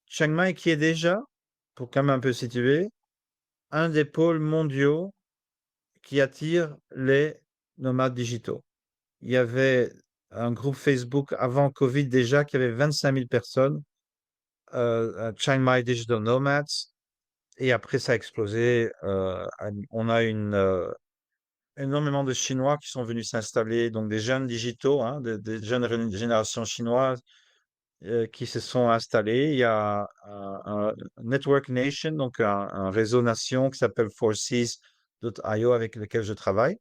Chiang Mai qui est déjà, pour quand même un peu situer, un des pôles mondiaux qui attire les nomades digitaux. Il y avait un groupe Facebook avant Covid déjà qui avait 25 000 personnes, Chiang Mai Digital Nomads, et après ça a explosé. On a énormément de Chinois qui sont venus s'installer, donc des jeunes digitaux, hein, des jeunes générations chinoises, qui se sont installés. Il y a un Network Nation, donc un réseau nation qui s'appelle Forces.io avec lequel je travaille,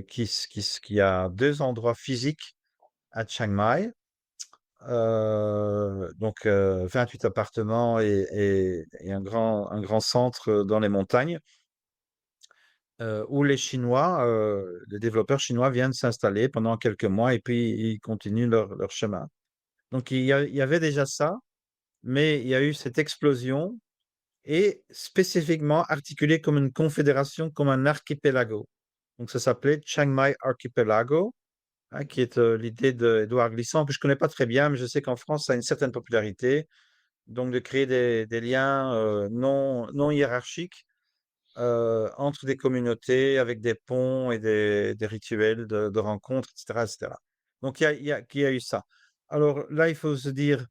qui a 2 endroits physiques à Chiang Mai, donc 28 appartements et un grand centre dans les montagnes, où les Chinois, les développeurs chinois viennent s'installer pendant quelques mois et puis ils continuent leur chemin. Donc il y avait déjà ça, mais il y a eu cette explosion et spécifiquement articulée comme une confédération, comme un archipelago. Donc ça s'appelait Chiang Mai Archipelago, hein, qui est, l'idée d'Édouard Glissant, que je connais pas très bien, mais je sais qu'en France, ça a une certaine popularité, donc de créer des liens, non hiérarchiques, entre des communautés avec des ponts et des rituels de rencontres, etc., etc. Donc il y a eu ça. Alors là, il faut se dire,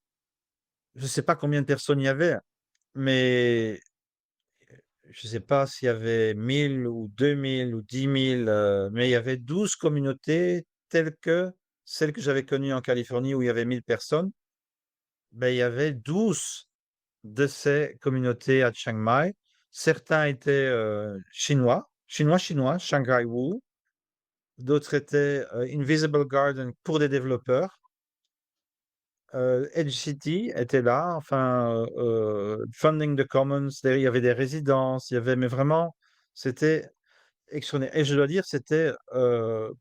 je ne sais pas combien de personnes il y avait, mais je ne sais pas s'il y avait 1000 ou 2000 ou 10 000, mais il y avait 12 communautés telles que celles que j'avais connues en Californie où il y avait 1000 personnes. Ben, il y avait 12 de ces communautés à Chiang Mai. Certains étaient chinois, Shanghai Wu. D'autres étaient Invisible Garden pour des développeurs. Edge City était là, enfin, Funding the Commons, il y avait des résidences, il y avait, mais vraiment, c'était extraordinaire. Et je dois dire, c'était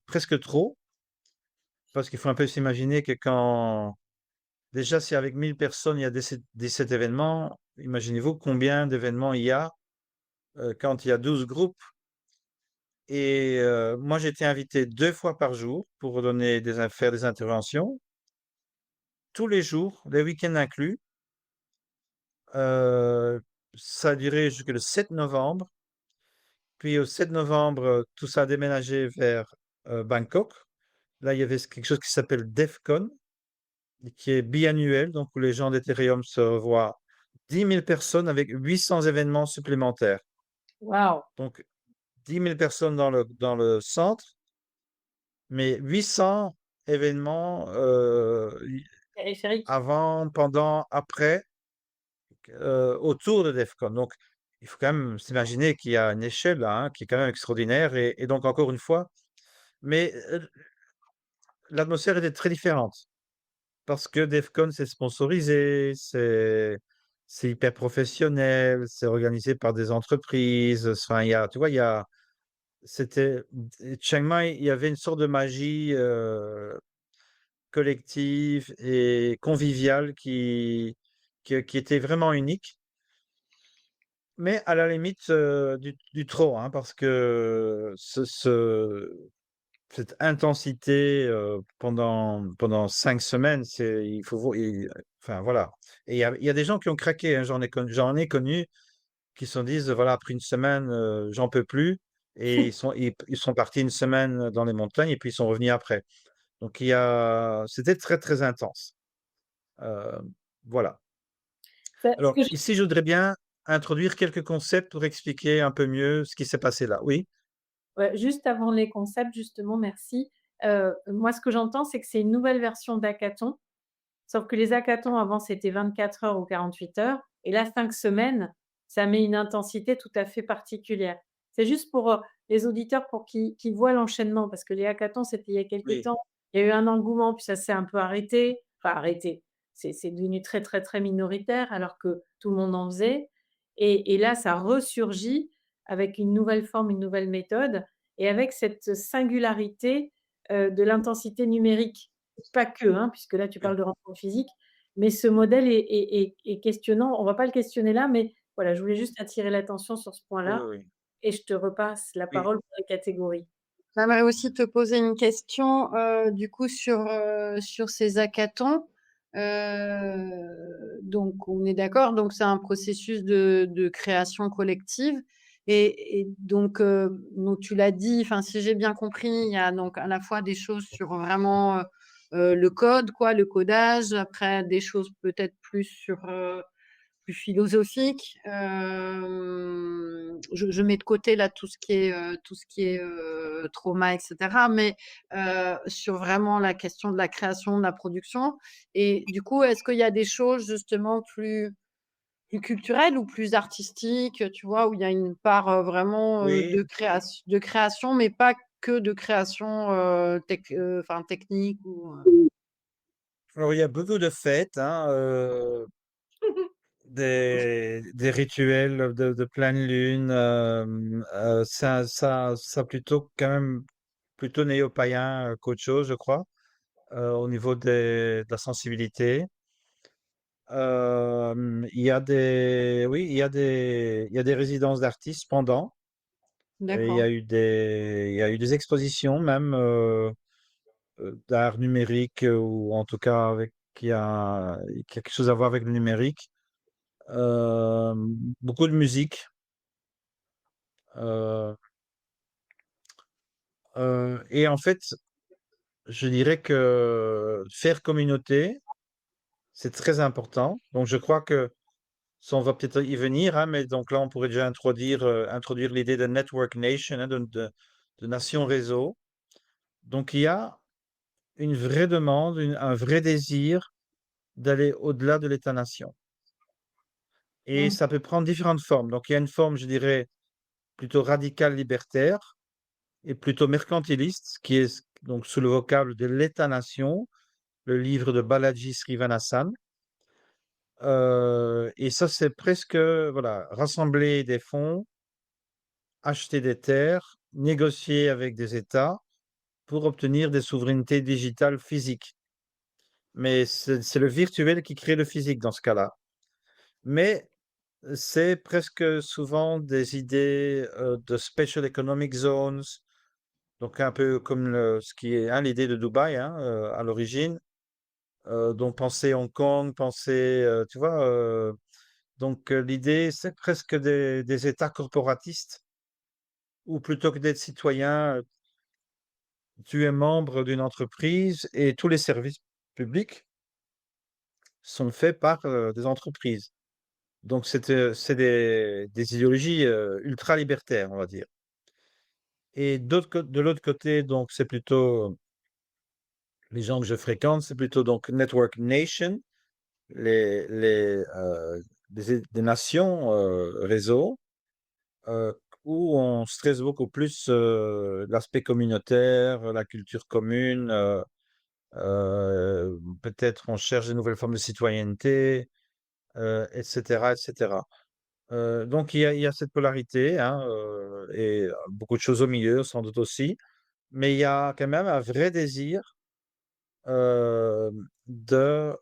presque trop, parce qu'il faut un peu s'imaginer que quand, déjà, si avec 1000 personnes, il y a 17 événements, imaginez-vous combien d'événements il y a quand il y a 12 groupes. Et moi, j'étais invité 2 fois par jour pour faire des interventions, tous les jours, les week-ends inclus. Euh, Ça a duré jusqu'au 7 novembre. Puis au 7 novembre, tout ça a déménagé vers Bangkok. Là, il y avait quelque chose qui s'appelle DEFCON, qui est biannuel, donc où les gens d'Ethereum se revoient. 10 000 personnes avec 800 événements supplémentaires. Waouh! Donc 10 000 personnes dans le centre, mais 800 événements Périphérique. avant, pendant, après, autour de DEFCON. Donc, il faut quand même s'imaginer qu'il y a une échelle là, hein, qui est quand même extraordinaire. Et donc, encore une fois, mais l'atmosphère était très différente parce que DEFCON, c'est sponsorisé, c'est hyper professionnel, c'est organisé par des entreprises. Enfin, tu vois, c'était, Chiang Mai, il y avait une sorte de magie collective et conviviale qui était vraiment unique. Mais à la limite du trop, hein, parce que cette intensité pendant 5 semaines, enfin voilà. Et il y a des gens qui ont craqué, hein, j'en ai connu qui se disent, voilà, après une semaine, j'en peux plus. Et ils sont partis une semaine dans les montagnes et puis ils sont revenus après. Donc c'était très très intense. Euh, voilà. Ce Alors que je ici, je voudrais bien introduire quelques concepts pour expliquer un peu mieux ce qui s'est passé là. Oui, Ouais, juste avant les concepts, justement, merci. Moi, ce que j'entends, c'est que c'est une nouvelle version d'hackathon, sauf que les hackathons, avant, c'était 24 heures ou 48 heures et là, 5 semaines, ça met une intensité tout à fait particulière. C'est juste pour, les auditeurs pour qu'ils voient l'enchaînement parce que les hackathons, c'était il y a quelque oui, temps. Il y a eu un engouement, puis ça s'est un peu arrêté. Enfin arrêté, c'est devenu très, très, très minoritaire alors que tout le monde en faisait et là, ça ressurgit avec une nouvelle forme, une nouvelle méthode et avec cette singularité, de l'intensité numérique. Pas que, hein, puisque là, tu oui, parles de rencontres physiques, mais ce modèle est questionnant. On va pas le questionner là, mais voilà, je voulais juste attirer l'attention sur ce oui, point-là oui, et je te repasse la oui. parole pour les catégories. J'aimerais aussi te poser une question, du coup, sur ces hackathons. Donc, on est d'accord, donc c'est un processus de création collective. Et donc, tu l'as dit, enfin, si j'ai bien compris, il y a donc à la fois des choses sur vraiment le code, quoi, le codage, après des choses peut-être plus sur plus philosophique. Je mets de côté là tout ce qui est trauma, etc. Mais sur vraiment la question de la création, de la production. Et du coup, est-ce qu'il y a des choses justement plus culturelles ou plus artistiques, tu vois, où il y a une part vraiment Oui. de création, mais pas que de création enfin, technique ou, Alors, il y a beaucoup de fêtes, hein, des rituels de pleine lune. Ça plutôt quand même plutôt néo-païen qu'autre chose, je crois, au niveau de la sensibilité. Oui, il y a des résidences d'artistes pendant. Et D'accord. il y a eu des expositions même d'art numérique ou en tout cas qui a quelque chose à voir avec le numérique. Euh, Beaucoup de musique. Heu et en fait, je dirais que faire communauté, c'est très important. Donc je crois que ça, on va peut-être y venir, hein, mais donc là, on pourrait déjà introduire l'idée de network nation, hein, de nation réseau. Donc il y a une vraie demande, un vrai désir d'aller au-delà de l'État-nation. Et Mmh. ça peut prendre différentes formes. Donc il y a une forme, je dirais, plutôt radicale libertaire et plutôt mercantiliste, qui est donc sous le vocable de l'État-nation, le livre de Balaji Srinivasan. Et ça, c'est presque, voilà, rassembler des fonds, acheter des terres, négocier avec des États pour obtenir des souverainetés digitales physiques. Mais c'est le virtuel qui crée le physique dans ce cas-là. Mais c'est presque souvent des idées de special economic zones, donc un peu comme ce qui est l'idée de Dubaï, hein, à l'origine. Donc penser Hong Kong, penser, tu vois. Donc l'idée, c'est presque des États corporatistes où plutôt que d'être citoyen, tu es membre d'une entreprise et tous les services publics sont faits par des entreprises. Donc c'est des idéologies ultra-libertaires, on va dire. Et de l'autre côté, donc c'est plutôt les gens que je fréquente, c'est plutôt donc Network Nation, les, les, euh, des nations réseau, euh, où on stresse beaucoup plus l'aspect communautaire, la culture commune, peut-être on cherche de nouvelles formes de citoyenneté, etc., etc. Donc il y a cette polarité, hein, et beaucoup de choses au milieu, sans doute aussi, mais il y a quand même un vrai désir euh, de,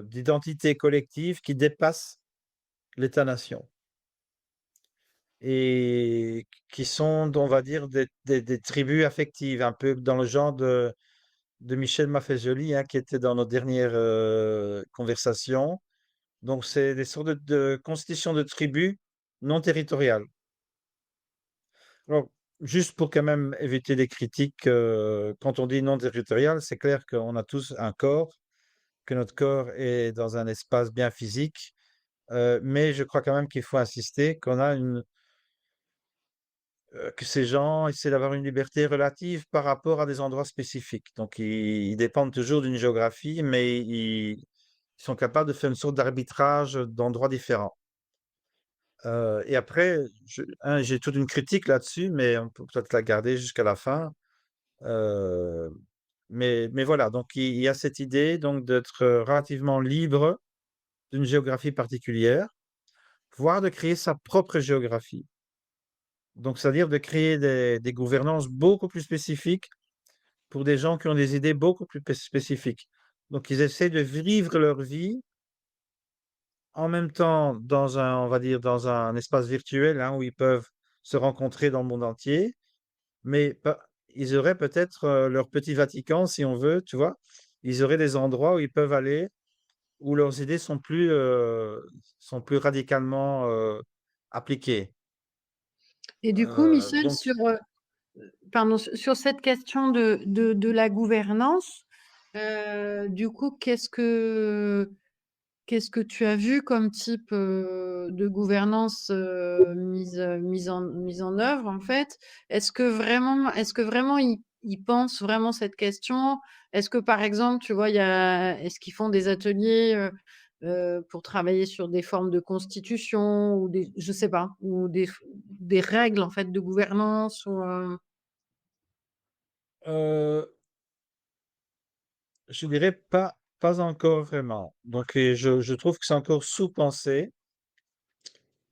d'identité collective qui dépasse l'État-nation et qui sont, on va dire, des tribus affectives, un peu dans le genre de Michel Maffezoli, hein, qui était dans nos dernières conversations. Donc, c'est des sortes de constitutions de tribus non territoriales. Alors, juste pour quand même éviter les critiques, quand on dit non territorial, c'est clair qu'on a tous un corps, que notre corps est dans un espace bien physique, mais je crois quand même qu'il faut insister que ces gens essaient d'avoir une liberté relative par rapport à des endroits spécifiques. Donc, ils dépendent toujours d'une géographie, mais ils sont capables de faire une sorte d'arbitrage d'endroits différents. Et après, j'ai toute une critique là-dessus, mais on peut peut-être la garder jusqu'à la fin. Euh, mais voilà, donc il y a cette idée donc d'être relativement libre d'une géographie particulière, voire de créer sa propre géographie. Donc, c'est-à-dire de créer des gouvernances beaucoup plus spécifiques pour des gens qui ont des idées beaucoup plus spécifiques. Donc, ils essaient de vivre leur vie en même temps dans on va dire, dans un espace virtuel, hein, où ils peuvent se rencontrer dans le monde entier, mais ils auraient peut-être leur petit Vatican, si on veut, tu vois. Ils auraient des endroits où ils peuvent aller, où leurs idées sont plus radicalement appliquées. Et du coup, Michel, Donc, pardon, sur cette question de la gouvernance, du coup, qu'est-ce que tu as vu comme type de gouvernance mise en œuvre, en fait? Est-ce que vraiment ils pensent vraiment cette question? Est-ce que, par exemple, tu vois, est-ce qu'ils font des ateliers pour travailler sur des formes de constitution ou je sais pas, ou des règles, en fait, de gouvernance euh, je dirais pas encore vraiment. Donc, et je trouve que c'est encore sous-pensé.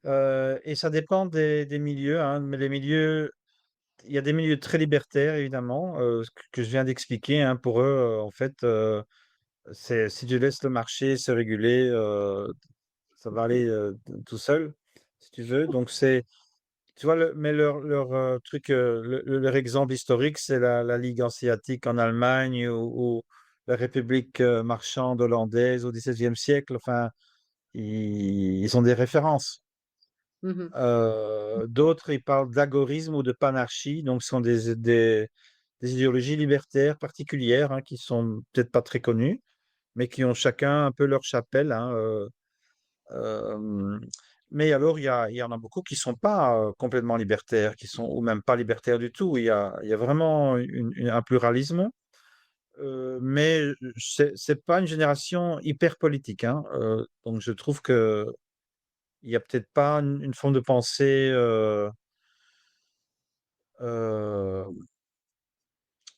Et ça dépend des milieux, hein, mais les milieux, il y a des milieux très libertaires, évidemment, que je viens d'expliquer, hein. Pour eux, en fait, c'est si tu laisses le marché se réguler, ça va aller tout seul, si tu veux. Donc, tu vois, mais leur truc, leur exemple historique, c'est la Ligue hanséatique en Allemagne ou la République marchande hollandaise au XVIIe siècle. Enfin, ils ont des références. Mmh. D'autres, ils parlent d'agorisme ou de panarchie, donc ce sont des idéologies libertaires particulières, hein, qui sont peut-être pas très connues, mais qui ont chacun un peu leur chapelle, hein, hem, mais alors il y en a beaucoup qui sont pas, complètement libertaires, qui sont ou même pas libertaires du tout. Il y a vraiment un pluralisme, mais c'est pas une génération hyper politique, hein, donc je trouve que il y a peut-être pas une forme de pensée, heu,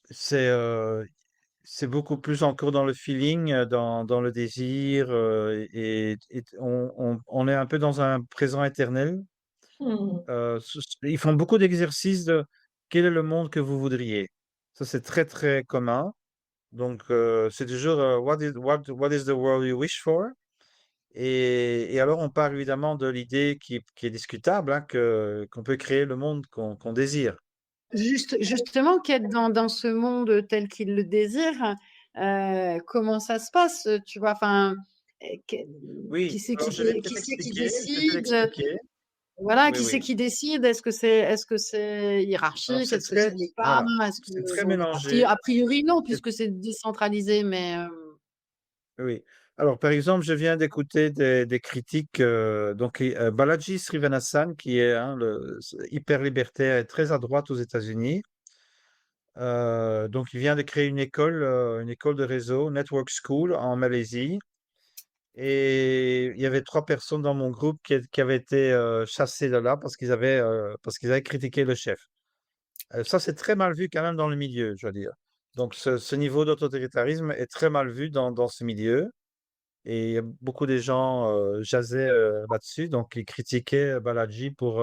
c'est, heu, c'est beaucoup plus encore dans le feeling, dans le désir, et on est un peu dans un présent éternel. Mmh. Ils font beaucoup d'exercices de: «Quel est le monde que vous voudriez?» Ça, c'est très, très commun. Donc, c'est toujours, «What is the world you wish for?» Et alors on part évidemment de l'idée qui est discutable, hein, que qu'on peut créer le monde qu'on désire. Justement, qu'être dans ce monde tel qu'il le désire, comment ça se passe, tu vois? Enfin, que Oui, alors qui c'est qui je vais te décide? l'expliquer. Voilà, Oui, qui c'est oui. qui décide? Est-ce que c'est Alors hiérarchique? Est-ce que c'est l'État? Est-ce c'est que très bon, mélangé. a priori non, C'est puisque c'est décentralisé, mais Oui. Alors, par exemple, je viens d'écouter des critiques, donc Balaji Srinivasan qui est, hein, le hyper libertaire et très à droite aux États-Unis. Donc il vient de créer une école de réseau, Network School en Malaisie. Et il y avait 3 personnes dans mon groupe qui avaient été, chassées de là parce qu'ils avaient critiqué le chef. Ça, c'est très mal vu quand même dans le milieu, je veux dire. Donc ce niveau d'autoritarisme est très mal vu dans ce milieu et beaucoup des gens, jasaient, là-dessus, donc ils critiquaient Balaji pour,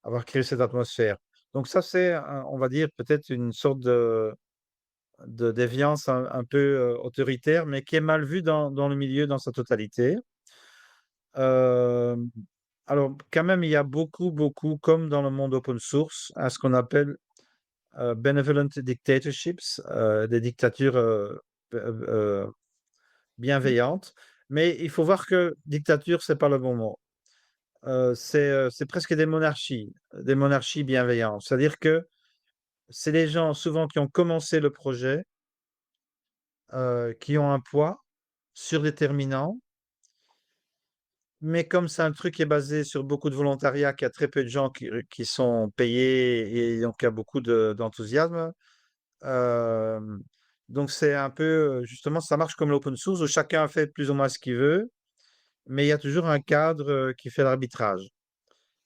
avoir créé cette atmosphère. Donc ça, c'est un on va dire peut-être une sorte de déviance un peu, autoritaire, mais qui est mal vue dans le milieu dans sa totalité. Hem, alors quand même, il y a beaucoup, beaucoup, comme dans le monde open source, à ce qu'on appelle, benevolent dictatorships, des dictatures, bienveillantes. Mais il faut voir que dictature, c'est pas le bon mot. C'est presque des monarchies bienveillantes. C'est-à-dire que c'est les gens souvent qui ont commencé le projet, qui ont un poids surdéterminant. Mais comme c'est un truc qui est basé sur beaucoup de volontariat, qu'il y a très peu de gens qui sont payés et donc il y a beaucoup d'enthousiasme, hem, donc c'est un peu, justement, ça marche comme l'open source où chacun fait plus ou moins ce qu'il veut, mais il y a toujours un cadre, qui fait l'arbitrage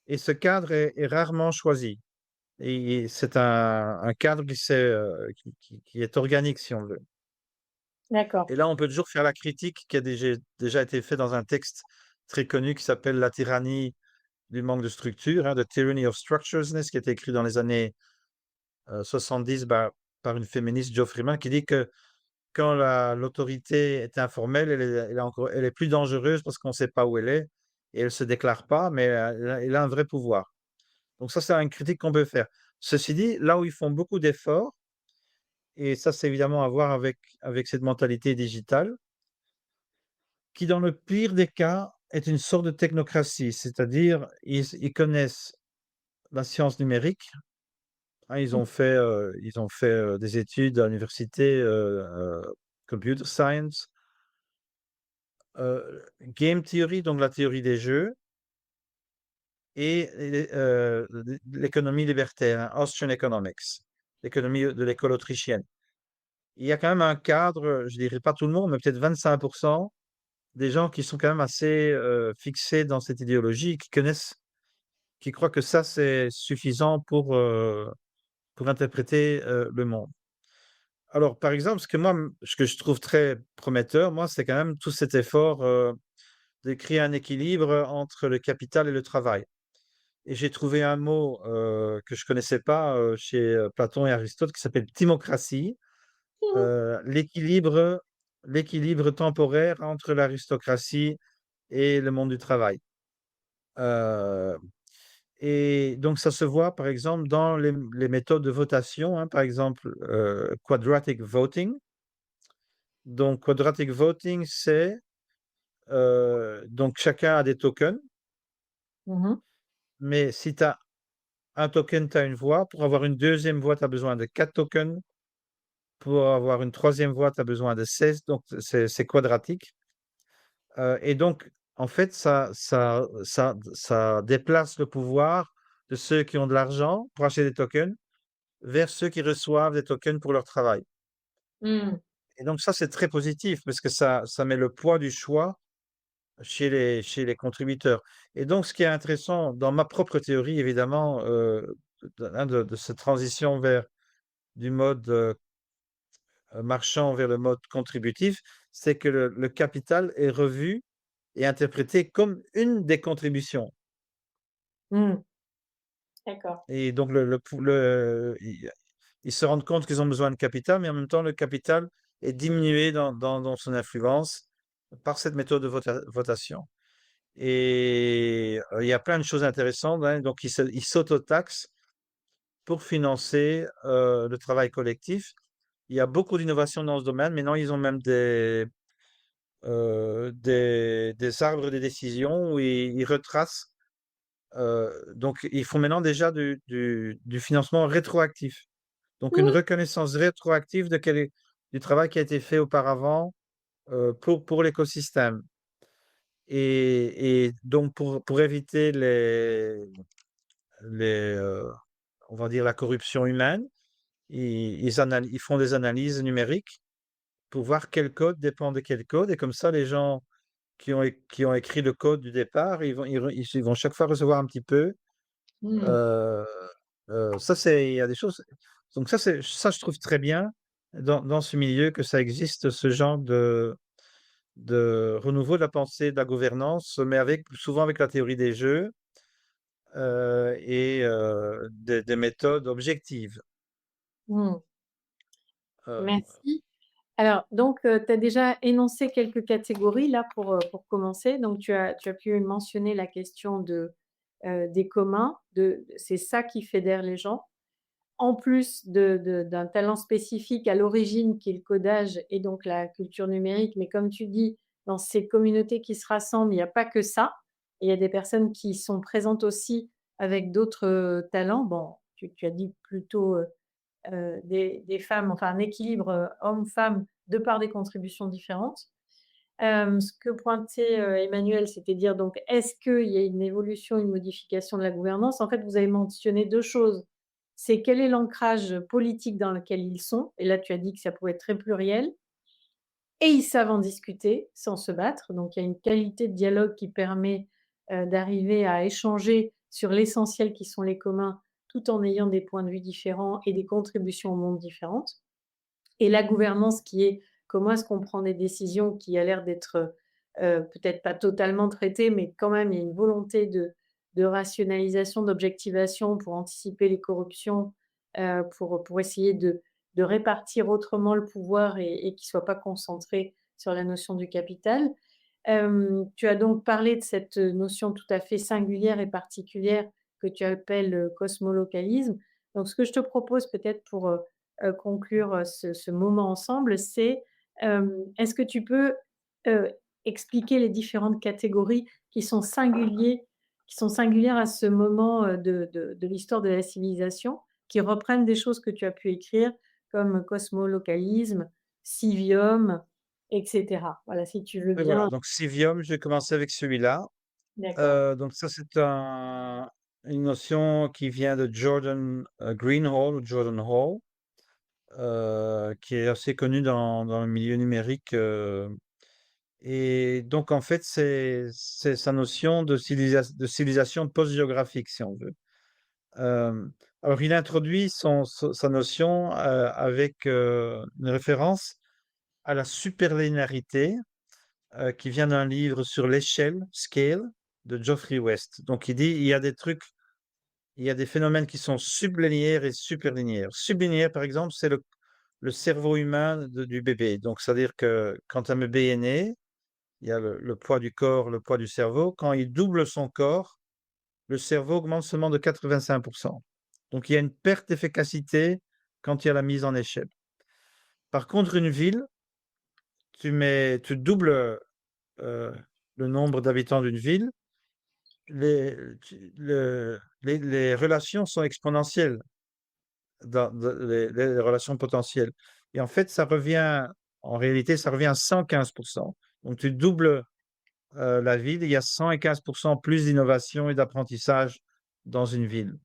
et ce cadre est rarement choisi et c'est un cadre qui est organique, si on veut. D'accord. Et là, on peut toujours faire la critique qui a déjà été fait dans un texte très connu qui s'appelle «La tyrannie du manque de structure», hein, The Tyranny of Structuredness, qui a été écrit dans les années 70 par une féministe, Jo Freeman, qui dit que quand l'autorité est informelle, elle est plus dangereuse parce qu'on ne sait pas où elle est et elle ne se déclare pas, mais elle a un vrai pouvoir. Donc ça, c'est une critique qu'on peut faire. Ceci dit, là où ils font beaucoup d'efforts, et ça, c'est évidemment à voir avec cette mentalité digitale, qui dans le pire des cas est une sorte de technocratie, c'est-à-dire ils connaissent la science numérique. Ah, ils ont fait, des études à l'université, computer science, game theory, donc la théorie des jeux et l'économie libertaire, hein, Austrian economics, l'économie de l'école autrichienne. Il y a quand même un cadre, je dirais pas tout le monde, mais peut-être 25 des gens qui sont quand même assez, fixés dans cette idéologie, qui croient que ça, c'est suffisant pour interpréter, le monde. Alors, par exemple, ce que je trouve très prometteur, moi, c'est quand même tout cet effort, de créer un équilibre entre le capital et le travail. Et j'ai trouvé un mot, que je connaissais pas, chez, Platon et Aristote qui s'appelle timocratie, l'équilibre temporaire entre l'aristocratie et le monde du travail. Heu et donc ça se voit, par exemple, dans les méthodes de votation, hein, par exemple, quadratic voting. Donc quadratic voting, c'est, donc chacun a des tokens Mmh. mais si tu as un token, tu as une voix. Pour avoir une deuxième voix, tu as besoin de 4 tokens. Pour avoir une troisième voix, tu as besoin de 16, donc c'est quadratique. Et donc, en fait, ça déplace le pouvoir de ceux qui ont de l'argent pour acheter des tokens vers ceux qui reçoivent des tokens pour leur travail. Mmh. Et donc ça, c'est très positif parce que ça met le poids du choix chez les contributeurs. Et donc, ce qui est intéressant dans ma propre théorie, évidemment, de cette transition vers du mode marchand vers le mode contributif, c'est que le capital est revu et interprété comme une des contributions. Mmh. D'accord. Et donc, ils se rendent compte qu'ils ont besoin de capital, mais en même temps, le capital est diminué dans son influence par cette méthode de votation. Et il y a plein de choses intéressantes, hein. Donc, ils s'autotaxent pour financer le travail collectif. Il y a beaucoup d'innovations dans ce domaine. Maintenant, ils ont même des arbres de décision où ils retracent. Donc, ils font maintenant déjà du financement rétroactif. Donc, une Oui. reconnaissance rétroactive du travail qui a été fait auparavant pour l'écosystème. Et donc, pour éviter on va dire, la corruption humaine, ils font des analyses numériques pour voir quel code dépend de quel code. Et comme ça, les gens qui ont écrit le code du départ, ils vont chaque fois recevoir un petit peu. Mmh. Euh, il y a des choses. Donc ça, je trouve très bien dans ce milieu que ça existe, ce genre de renouveau de la pensée, de la gouvernance, mais souvent avec la théorie des jeux et des méthodes objectives. Mmh. Euh, Merci. Alors, donc, tu as déjà énoncé quelques catégories là pour commencer. Donc tu as pu mentionner la question des communs, c'est ça qui fédère les gens. En plus d'un talent spécifique à l'origine qui est le codage et donc la culture numérique. Mais comme tu dis, dans ces communautés qui se rassemblent, il n'y a pas que ça. Il y a des personnes qui sont présentes aussi avec d'autres, talents. Bon, tu as dit plutôt, des femmes, enfin un équilibre, hommes-femmes de par des contributions différentes. Ce que pointait, Emmanuel, c'était dire donc est-ce qu'il y a une évolution, une modification de la gouvernance? En fait, vous avez mentionné 2 choses. C'est quel est l'ancrage politique dans lequel ils sont? Et là, tu as dit que ça pouvait être très pluriel et ils savent en discuter sans se battre. Donc il y a une qualité de dialogue qui permet, d'arriver à échanger sur l'essentiel qui sont les communs, tout en ayant des points de vue différents et des contributions au monde différentes. Et la gouvernance qui est comment est-ce qu'on prend des décisions qui a l'air d'être, peut-être pas totalement traitées, mais quand même il y a une volonté de rationalisation, d'objectivation pour anticiper les corruptions, pour essayer de répartir autrement le pouvoir et qu'il ne soit pas concentré sur la notion du capital. Tu as donc parlé de cette notion tout à fait singulière et particulière que tu appelles, cosmolocalisme. Donc ce que je te propose peut-être pour, conclure, ce moment ensemble, c'est, est-ce que tu peux, heu, expliquer les différentes catégories qui sont singulières à ce moment, de l'histoire de la civilisation, qui reprennent des choses que tu as pu écrire comme cosmolocalisme, civium et cetera? Voilà, si tu veux et voilà, bien. donc Civium, je vais commencer avec celui-là. D'accord. Donc ça, c'est une notion qui vient de Jordan Greenhall ou Jordan Hall, qui est assez connu dans le milieu numérique. Et donc, en fait, c'est sa notion de civilisation post-géographique, si on veut. Euh, alors, il introduit sa notion avec une référence à la superlinéarité qui vient d'un livre sur l'échelle, Scale, de Geoffrey West. Donc, il dit il y a des trucs, il y a des phénomènes qui sont sublinéaires et superlinéaires. Sublinéaire, par exemple, c'est le cerveau humain du bébé. Donc, c'est-à-dire que quand un bébé est né, il y a le poids du corps, le poids du cerveau. Quand il double son corps, le cerveau augmente seulement de 85%. Donc, il y a une perte d'efficacité quand il y a la mise en échelle. Par contre, une ville, tu doubles euh, le nombre d'habitants d'une ville, les, les relations sont exponentielles, les relations potentielles. Et en fait, en réalité, ça revient à 115%. Donc, tu doubles la ville, il y a 115% plus d'innovation et d'apprentissage dans une ville.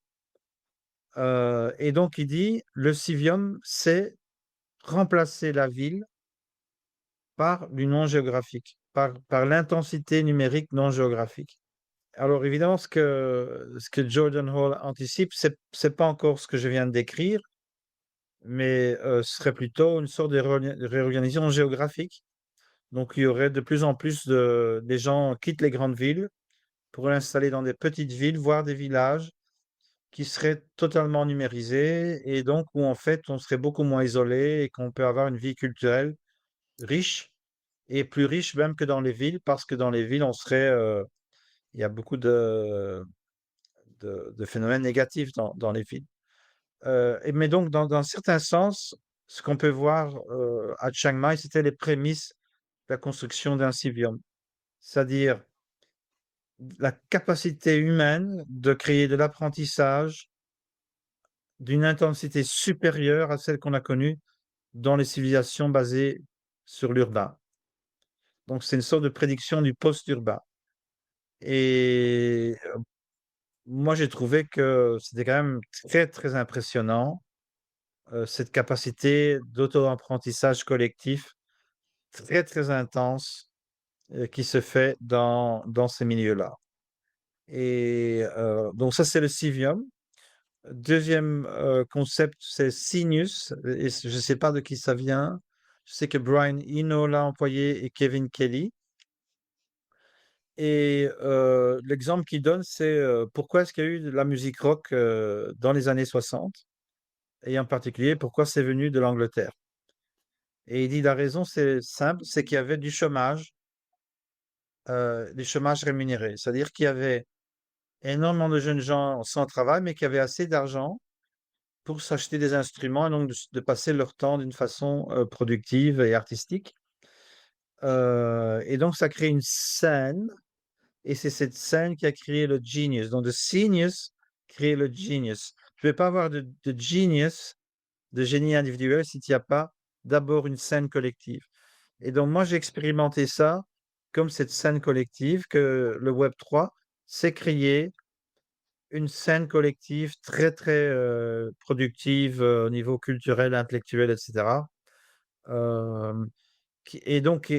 Et donc, il dit, le civium, c'est remplacer la ville par du non géographique, par l'intensité numérique non géographique. Alors évidemment, ce que Jordan Hall anticipe, c'est pas encore ce que je viens de décrire, mais ce serait plutôt une sorte de réorganisation géographique. Donc il y aurait de plus en plus des gens quittent les grandes villes pour l'installer dans des petites villes, voire des villages qui seraient totalement numérisés et donc où en fait on serait beaucoup moins isolé et qu'on peut avoir une vie culturelle riche et plus riche même que dans les villes parce que dans les villes il y a beaucoup de phénomènes négatifs dans les villes. Mais donc, dans un certain sens, ce qu'on peut voir à Chiang Mai, c'était les prémices de la construction d'un civium, c'est-à-dire la capacité humaine de créer de l'apprentissage d'une intensité supérieure à celle qu'on a connue dans les civilisations basées sur l'urbain. Donc, c'est une sorte de prédiction du post-urbain. Et moi, j'ai trouvé que c'était quand même très, très impressionnant, cette capacité d'auto-apprentissage collectif très, très intense, qui se fait dans ces milieux-là. Et donc ça, c'est le civium. Deuxième concept, c'est Sinus. Et je ne sais pas de qui ça vient. Je sais que Brian Eno l'a employé et Kevin Kelly. Et l'exemple qu'il donne, c'est pourquoi est-ce qu'il y a eu de la musique rock dans les années 60, et en particulier pourquoi c'est venu de l'Angleterre. Et il dit la raison, c'est simple, c'est qu'il y avait du chômage rémunéré. C'est-à-dire qu'il y avait énormément de jeunes gens sans travail, mais qui avaient assez d'argent pour s'acheter des instruments et donc de passer leur temps d'une façon productive et artistique. Et donc, ça crée une scène, et c'est cette scène qui a créé le genius. Donc, le genius crée le genius. Tu ne peux pas avoir de genius, de génie individuel, si tu n'y as pas d'abord une scène collective. Et donc, moi, j'ai expérimenté ça comme cette scène collective que le Web3 s'est créé une scène collective très, très productive au niveau culturel, intellectuel, etc. Euh, et donc,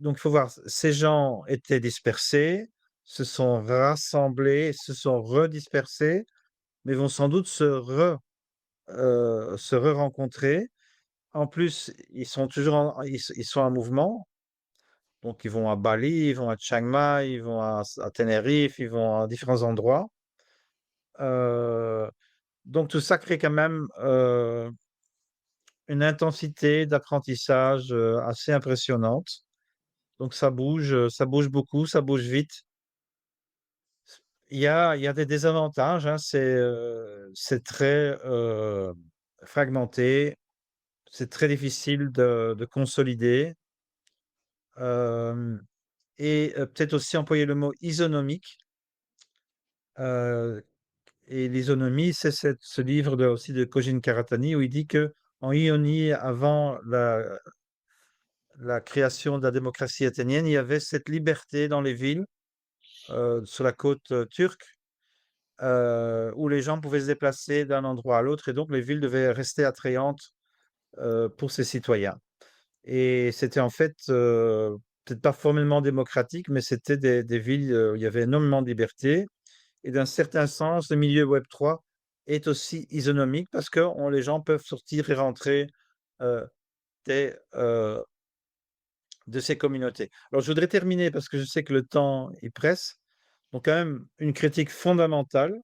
donc, il faut voir, ces gens étaient dispersés, se sont rassemblés, se sont redispersés, mais vont sans doute se re-rencontrer. En plus, ils sont toujours ils sont en mouvement. Donc, ils vont à Bali, ils vont à Chiang Mai, ils vont à Tenerife, ils vont à différents endroits. Donc, tout ça crée quand même une intensité d'apprentissage assez impressionnante. Donc, ça bouge beaucoup, ça bouge vite. Il y a des désavantages, hein, c'est très fragmenté, c'est très difficile de consolider. Et peut-être aussi employer le mot isonomique. Euh, et l'isonomie, c'est ce livre aussi de Kojin Karatani où il dit que en Ionie, avant la création de la démocratie athénienne, il y avait cette liberté dans les villes sur la côte turque où les gens pouvaient se déplacer d'un endroit à l'autre et donc les villes devaient rester attrayantes pour ses citoyens. Et c'était en fait peut-être pas formellement démocratique, mais c'était des villes où il y avait énormément de liberté. Et d'un certain sens, le milieu Web3 est aussi isonomique parce que les gens peuvent sortir et rentrer euh, des, de ces communautés. Alors, je voudrais terminer parce que je sais que le temps est presse. Donc, quand même, une critique fondamentale,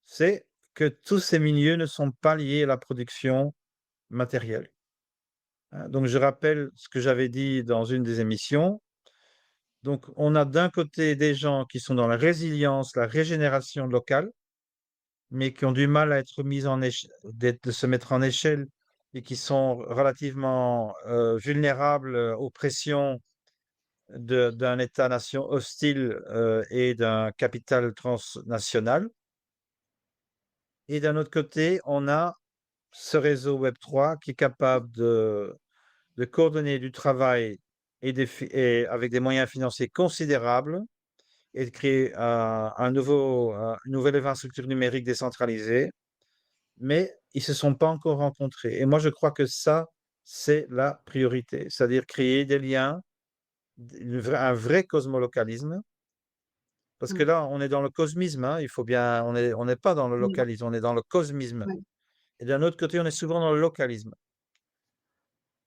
c'est que tous ces milieux ne sont pas liés à la production matérielle. Hein. Donc, je rappelle ce que j'avais dit dans une des émissions. Donc, on a d'un côté des gens qui sont dans la résilience, la régénération locale, mais qui ont du mal à être mis de se mettre en échelle et qui sont relativement vulnérables aux pressions d'un État-nation hostile et d'un capital transnational. Et d'un autre côté, on a ce réseau Web3 qui est capable de coordonner du travail et avec des moyens financiers considérables et de créer une nouvelle infrastructure numérique décentralisée, mais ils ne se sont pas encore rencontrés. Et moi, je crois que ça, c'est la priorité, c'est-à-dire créer des liens, un vrai cosmolocalisme, parce que Mmh. là, on est dans le cosmisme, hein, il faut bien, on n'est pas dans le Mmh. localisme, on est dans le cosmisme. Ouais. Et d'un autre côté, on est souvent dans le localisme.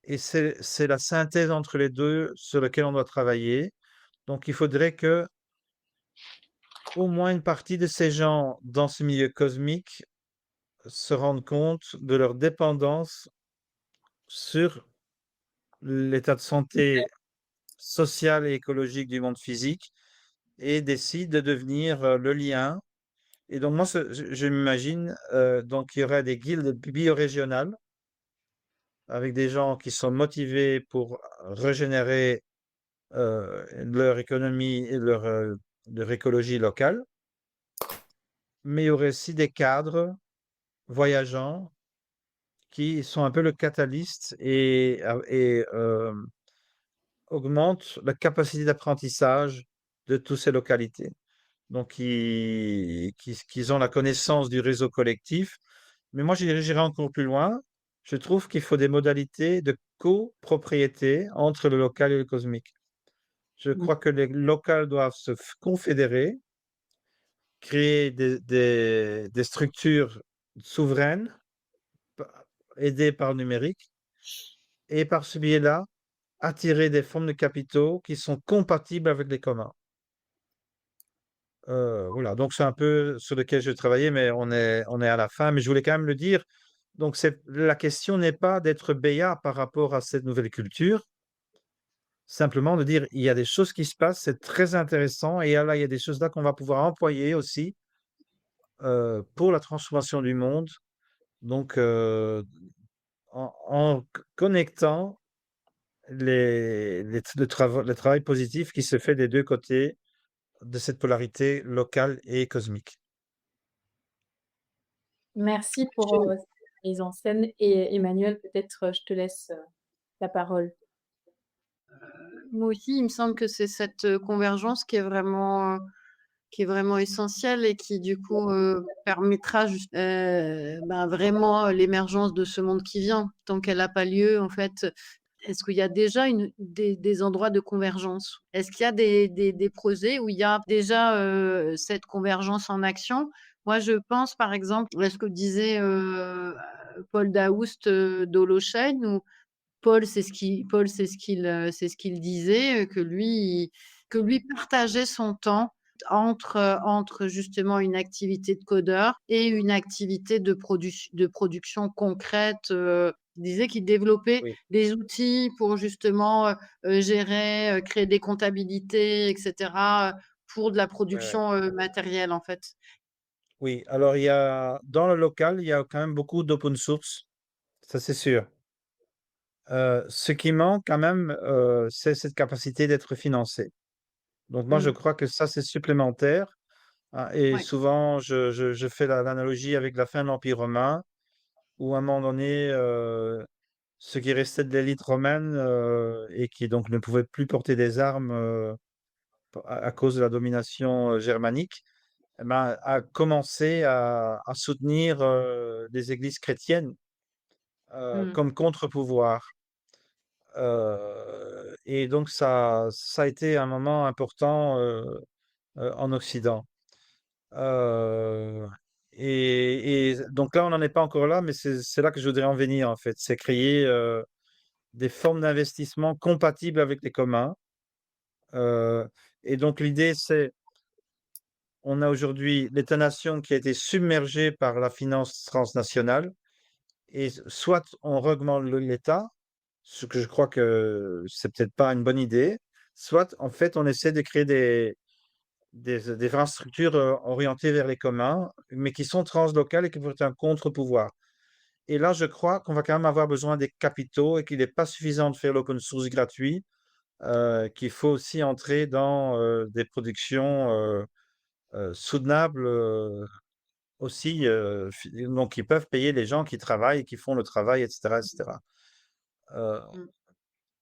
Et c'est la synthèse entre les deux sur laquelle on doit travailler. Donc, il faudrait que au moins une partie de ces gens dans ce milieu cosmique se rendent compte de leur dépendance sur l'état de santé social et écologique du monde physique et décident de devenir le lien. Et donc, moi, je m'imagine, donc, il y aurait des guildes biorégionales avec des gens qui sont motivés pour régénérer leur économie et leur écologie locale, mais il y aurait aussi des cadres voyageants qui sont un peu le catalyste et augmentent la capacité d'apprentissage de toutes ces localités. Donc, qu'ils ont la connaissance du réseau collectif. Mais moi, j'irai encore plus loin. Je trouve qu'il faut des modalités de copropriété entre le local et le cosmique. Je Mmh. crois que les locales doivent confédérer, créer des structures souveraines, pa- aidées par le numérique, et par ce biais-là, attirer des formes de capitaux qui sont compatibles avec les communs. Voilà, donc c'est un peu sur lequel je travaillais, mais on est à la fin. Mais je voulais quand même le dire. Donc la question n'est pas d'être béat par rapport à cette nouvelle culture, simplement de dire il y a des choses qui se passent, c'est très intéressant, et là, il y a des choses là qu'on va pouvoir employer aussi pour la transformation du monde. Donc, en connectant le travail positif qui se fait des deux côtés de cette polarité locale et cosmique. Merci pour, cette mise en scène et Emmanuel, peut-être, je te laisse, la parole. Moi aussi, il me semble que c'est cette, convergence qui est vraiment essentielle et qui du coup, permettra ben, vraiment l'émergence de ce monde qui vient. Tant qu'elle n'a pas lieu, en fait, est-ce qu'il y a déjà des endroits de convergence? Est-ce qu'il y a des projets où il y a déjà, cette convergence en action? Moi, je pense par exemple à ce que disait, Paul Daoust, d'Holochain où c'est ce qu'il disait, que lui partageait son temps entre justement une activité de codeur et une activité de production concrète, il disait qu'il développait Oui, des outils pour justement, gérer, créer des comptabilités et cetera, pour de la ouais, ouais. production, matérielle, en fait. Oui, alors dans le local, il y a quand même beaucoup d'open source, ça c'est sûr. Ce qui manque quand même, c'est cette capacité d'être financé. Donc moi, je Mmh. crois que ça, c'est supplémentaire, hein, et Ouais. souvent, je fais l'analogie avec la fin de l'Empire romain, où à un moment donné, ce qui restait de l'élite romaine et qui donc ne pouvait plus porter des armes à cause de la domination germanique, eh ben, a commencé à soutenir les églises chrétiennes Mmh. comme contre-pouvoir. Et donc ça a été un moment important en Occident. Euh, et donc là, on n'en est pas encore là, mais c'est là que je voudrais en venir en fait. C'est créer des formes d'investissement compatibles avec les communs. Euh, et donc l'idée, c'est, on a aujourd'hui l'État-nation qui a été submergé par la finance transnationale, et soit on augmente l'État, ce que je crois que c'est peut-être pas une bonne idée, soit en fait on essaie de créer des infrastructures orientées vers les communs, mais qui sont translocales et qui vont être un contre-pouvoir. Et là, je crois qu'on va quand même avoir besoin des capitaux et qu'il n'est pas suffisant de faire l'open source gratuit. qu'il faut aussi entrer dans, des productions, soutenables, aussi, donc ils peuvent payer les gens qui travaillent et qui font le travail et cetera et cetera. Heu, Mmh.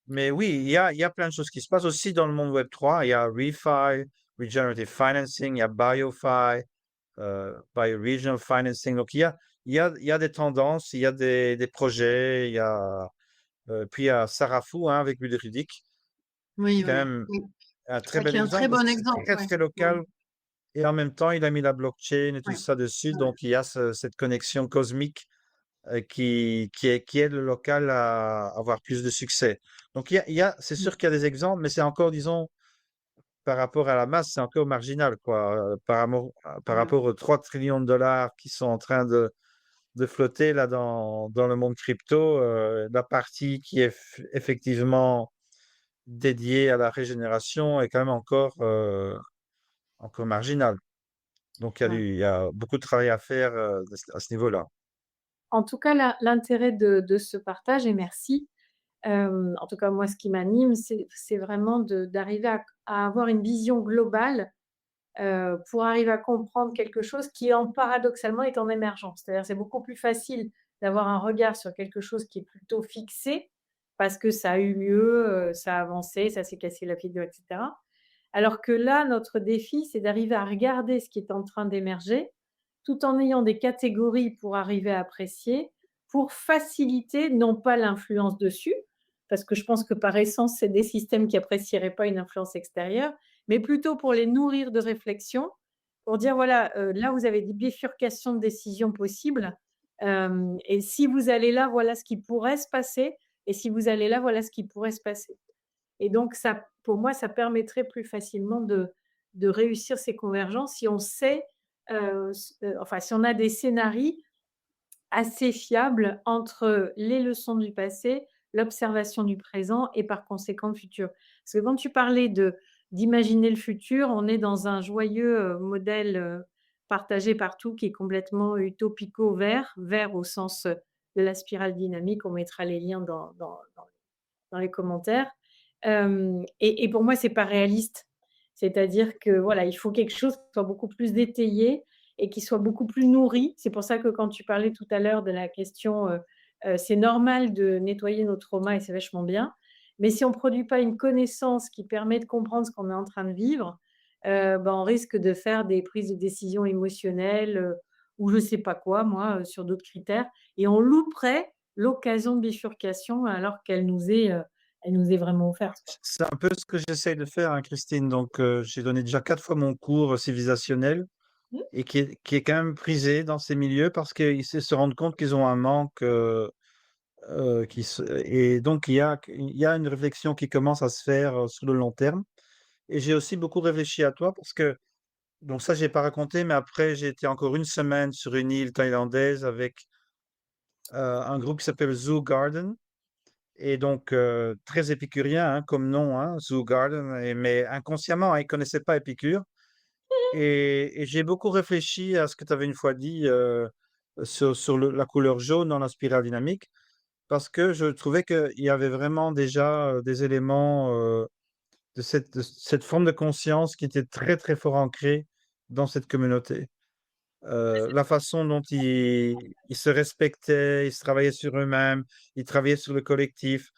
mais oui, il y a plein de choses qui se passent aussi dans le monde Web3. Il y a ReFi, Regenerative Financing, il y a BioFi, Bioregional Financing. Donc il y a des tendances, il y a des projets, puis il y a Sarafou, hein, avec Ludovic, qui est Oui, quand oui, même oui. un très Ouais, bel qui est un très exemple parce bon que c'est exemple, très, ouais. très Ouais, local et en même temps, il a mis la blockchain et tout ouais, ça dessus. ouais. Donc il y a cette connexion cosmique, qui aide le local à avoir plus de succès. Donc c'est Mmh. sûr qu'il y a des exemples, mais c'est encore, disons, par rapport à la masse, c'est encore marginal, quoi. Par Ouais. rapport aux 3 trillions de dollars qui sont en train de flotter là dans le monde crypto, la partie qui est effectivement dédiée à la régénération est quand même encore marginale. Donc Ouais. il y a beaucoup de travail à faire, à ce niveau-là. En tout cas, l'intérêt de ce partage et merci, en tout cas moi ce qui m'anime, c'est vraiment d'arriver à avoir une vision globale, pour arriver à comprendre quelque chose qui en paradoxalement est en émergence. C'est-à-dire c'est beaucoup plus facile d'avoir un regard sur quelque chose qui est plutôt fixé, parce que ça a eu lieu, ça a avancé, ça s'est cassé la figure et cetera. Alors que là, notre défi, c'est d'arriver à regarder ce qui est en train d'émerger, tout en ayant des catégories pour arriver à apprécier, pour faciliter non pas l'influence dessus, parce que je pense que par essence, c'est des systèmes qui apprécieraient pas une influence extérieure, mais plutôt pour les nourrir de réflexion, pour dire voilà, là vous avez des bifurcations de décisions possibles, et si vous allez là, voilà ce qui pourrait se passer et si vous allez là, voilà ce qui pourrait se passer. Et donc ça, pour moi, ça permettrait plus facilement de réussir ces convergences si on sait, enfin si on a des scénarios assez fiables entre les leçons du passé, l'observation du présent et par conséquent le futur. Parce que quand tu parlais d'imaginer le futur, on est dans un joyeux, modèle, partagé partout qui est complètement utopico-vert, vert au sens, de la spirale dynamique. On mettra les liens dans les commentaires. Et pour moi, c'est pas réaliste. C'est-à-dire que voilà, il faut quelque chose qui soit beaucoup plus détaillé et qui soit beaucoup plus nourri. C'est pour ça que quand tu parlais tout à l'heure de la question, c'est normal de nettoyer nos traumas et c'est vachement bien. Mais si on ne produit pas une connaissance qui permet de comprendre ce qu'on est en train de vivre, ben, on risque de faire des prises de décision émotionnelles, ou je ne sais pas quoi moi, sur d'autres critères et on louperait l'occasion de bifurcation alors elle nous est vraiment offerte, quoi. C'est un peu ce que j'essaye de faire, hein, Christine. Donc, j'ai donné déjà 4 fois mon cours civilisationnel Mmh. et qui est quand même prisé dans ces milieux parce qu'ils se rendent compte qu'ils ont un manque, et donc il y a une réflexion qui commence à se faire, sur le long terme. Et j'ai aussi beaucoup réfléchi à toi parce que donc ça, j'ai pas raconté, mais après, j'ai été encore une semaine sur une île thaïlandaise avec, un groupe qui s'appelle Zoo Garden. Et donc, très épicurien, hein, comme nom, hein, Zoo Garden, mais inconsciemment, hein, ils ne connaissaient pas Épicure. Et j'ai beaucoup réfléchi à ce que tu avais une fois dit, sur la couleur jaune dans la spirale dynamique, parce que je trouvais qu'il y avait vraiment déjà, des éléments, de cette forme de conscience qui était très, très fort ancrée dans cette communauté. La façon dont ils se respectaient, ils se travaillaient sur eux-mêmes, ils travaillaient sur le collectif.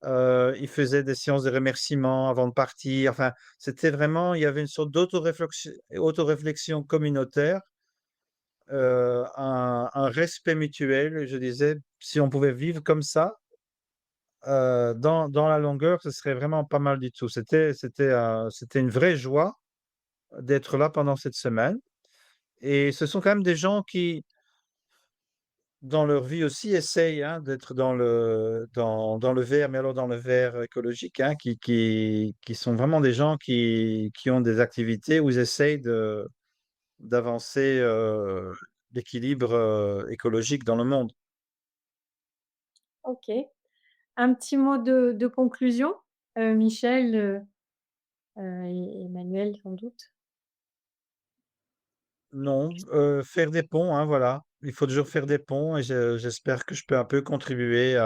Ils faisaient des séances de remerciements avant de partir. Enfin, c'était vraiment, il y avait une sorte d'autoréflexion communautaire, un respect mutuel. Et je disais, si on pouvait vivre comme ça, dans la longueur, ce serait vraiment pas mal du tout. C'était une vraie joie d'être là pendant cette semaine. Et ce sont quand même des gens qui, dans leur vie aussi, essayent, hein, d'être dans le vert, mais alors dans le vert écologique, hein, qui sont vraiment des gens qui ont des activités où ils essayent d'avancer, l'équilibre, écologique dans le monde. OK. Un petit mot de conclusion, Michel, et Emmanuel sans doute? Non, faire des ponts, hein, voilà. Il faut toujours faire des ponts et j'espère que je peux un peu contribuer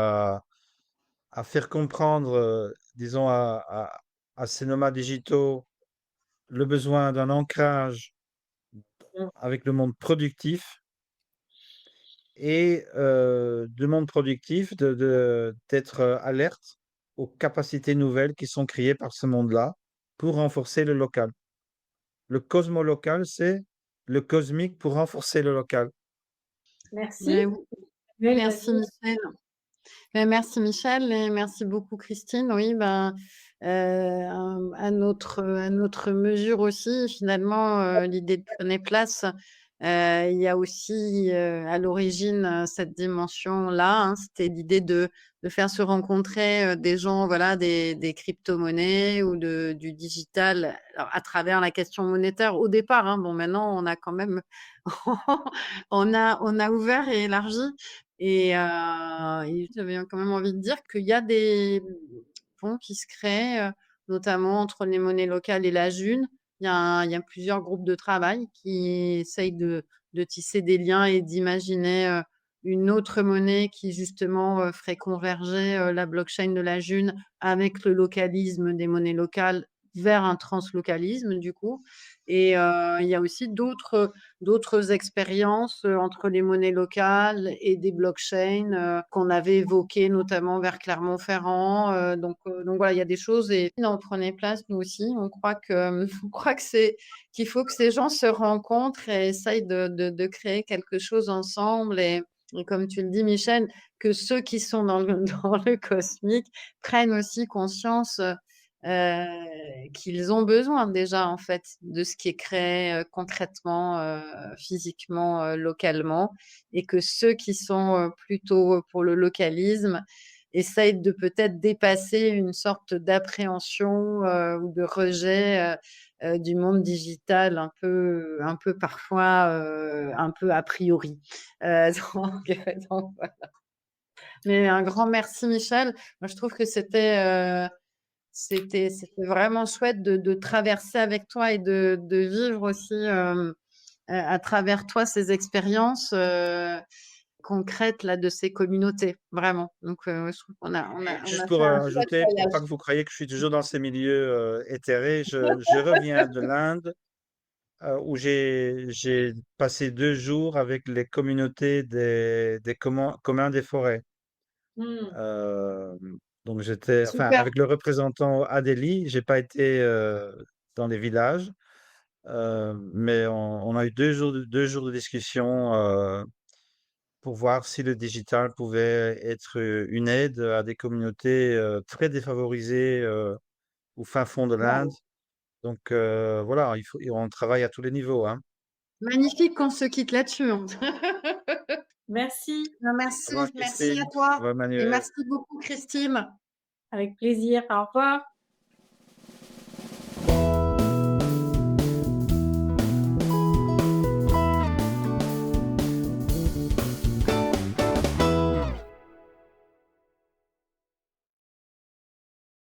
à faire comprendre, disons à ces nomades digitaux, le besoin d'un ancrage Mmh. avec le monde productif et du monde productif d'être, alerte aux capacités nouvelles qui sont créées par ce monde-là pour renforcer le local. Le cosmo-local, c'est le cosmique pour renforcer le local. Merci. Mais oui, Manuel, merci vas-y. Michel. Merci Michel et merci beaucoup Christine. Oui, ben, à notre mesure aussi, finalement, l'idée de Prenez Place, il y a aussi, à l'origine, cette dimension-là, hein. C'était l'idée de faire se rencontrer, des gens, voilà, des cryptomonnaies ou du digital, alors à travers la question monétaire au départ, hein. Bon, maintenant, on a quand même on a ouvert et élargi et j'avais quand même envie de dire qu'il y a des ponts qui se créent, notamment entre les monnaies locales et la June. Il y a plusieurs groupes de travail qui essayent de tisser des liens et d'imaginer, une autre monnaie qui justement, ferait converger, la blockchain de la June avec le localisme des monnaies locales vers un translocalisme du coup il y a aussi d'autres expériences, entre les monnaies locales et des blockchains, qu'on avait évoquées notamment vers Clermont-Ferrand, donc voilà, il y a des choses et on prenait place nous aussi. On croit que on croit que qu'il faut que ces gens se rencontrent et essayent de créer quelque chose ensemble et comme tu le dis Michel, que ceux qui sont dans le dans le cosmique prennent aussi conscience, qu'ils ont besoin déjà, en fait, de ce qui est créé, concrètement, physiquement, localement et que ceux qui sont, plutôt, pour le localisme essayent de peut-être dépasser une sorte d'appréhension, ou de rejet, du monde digital un peu parfois, un peu a priori. Donc voilà. Mais un grand merci Michel. Moi je trouve que c'était vraiment chouette de traverser avec toi et de vivre aussi, à travers toi ces expériences, concrètes là de ces communautés, vraiment. Donc, je trouve qu'on Juste a pour, fait un chouette ajouter, pour pas voyage. que vous croyiez que je suis toujours dans ces milieux, éthérés, je reviens de l'Inde, où j'ai passé 2 jours avec les communautés des communs des forêts. Mmh. Donc j'étais enfin, Super. avec le représentant à Delhi, j'ai pas été, dans les villages, mais on a eu 2 jours de discussion, pour voir si le digital pouvait être, une aide à des communautés, très défavorisées, au fin fond de l'Inde. Waouh! Donc voilà, il faut et on travaille à tous les niveaux, hein. Magnifique qu'on se quitte là-dessus, hein. Merci, Au revoir Merci, merci à Christine, au toi revoir et Manuel. merci beaucoup Christine. avec plaisir. Au revoir.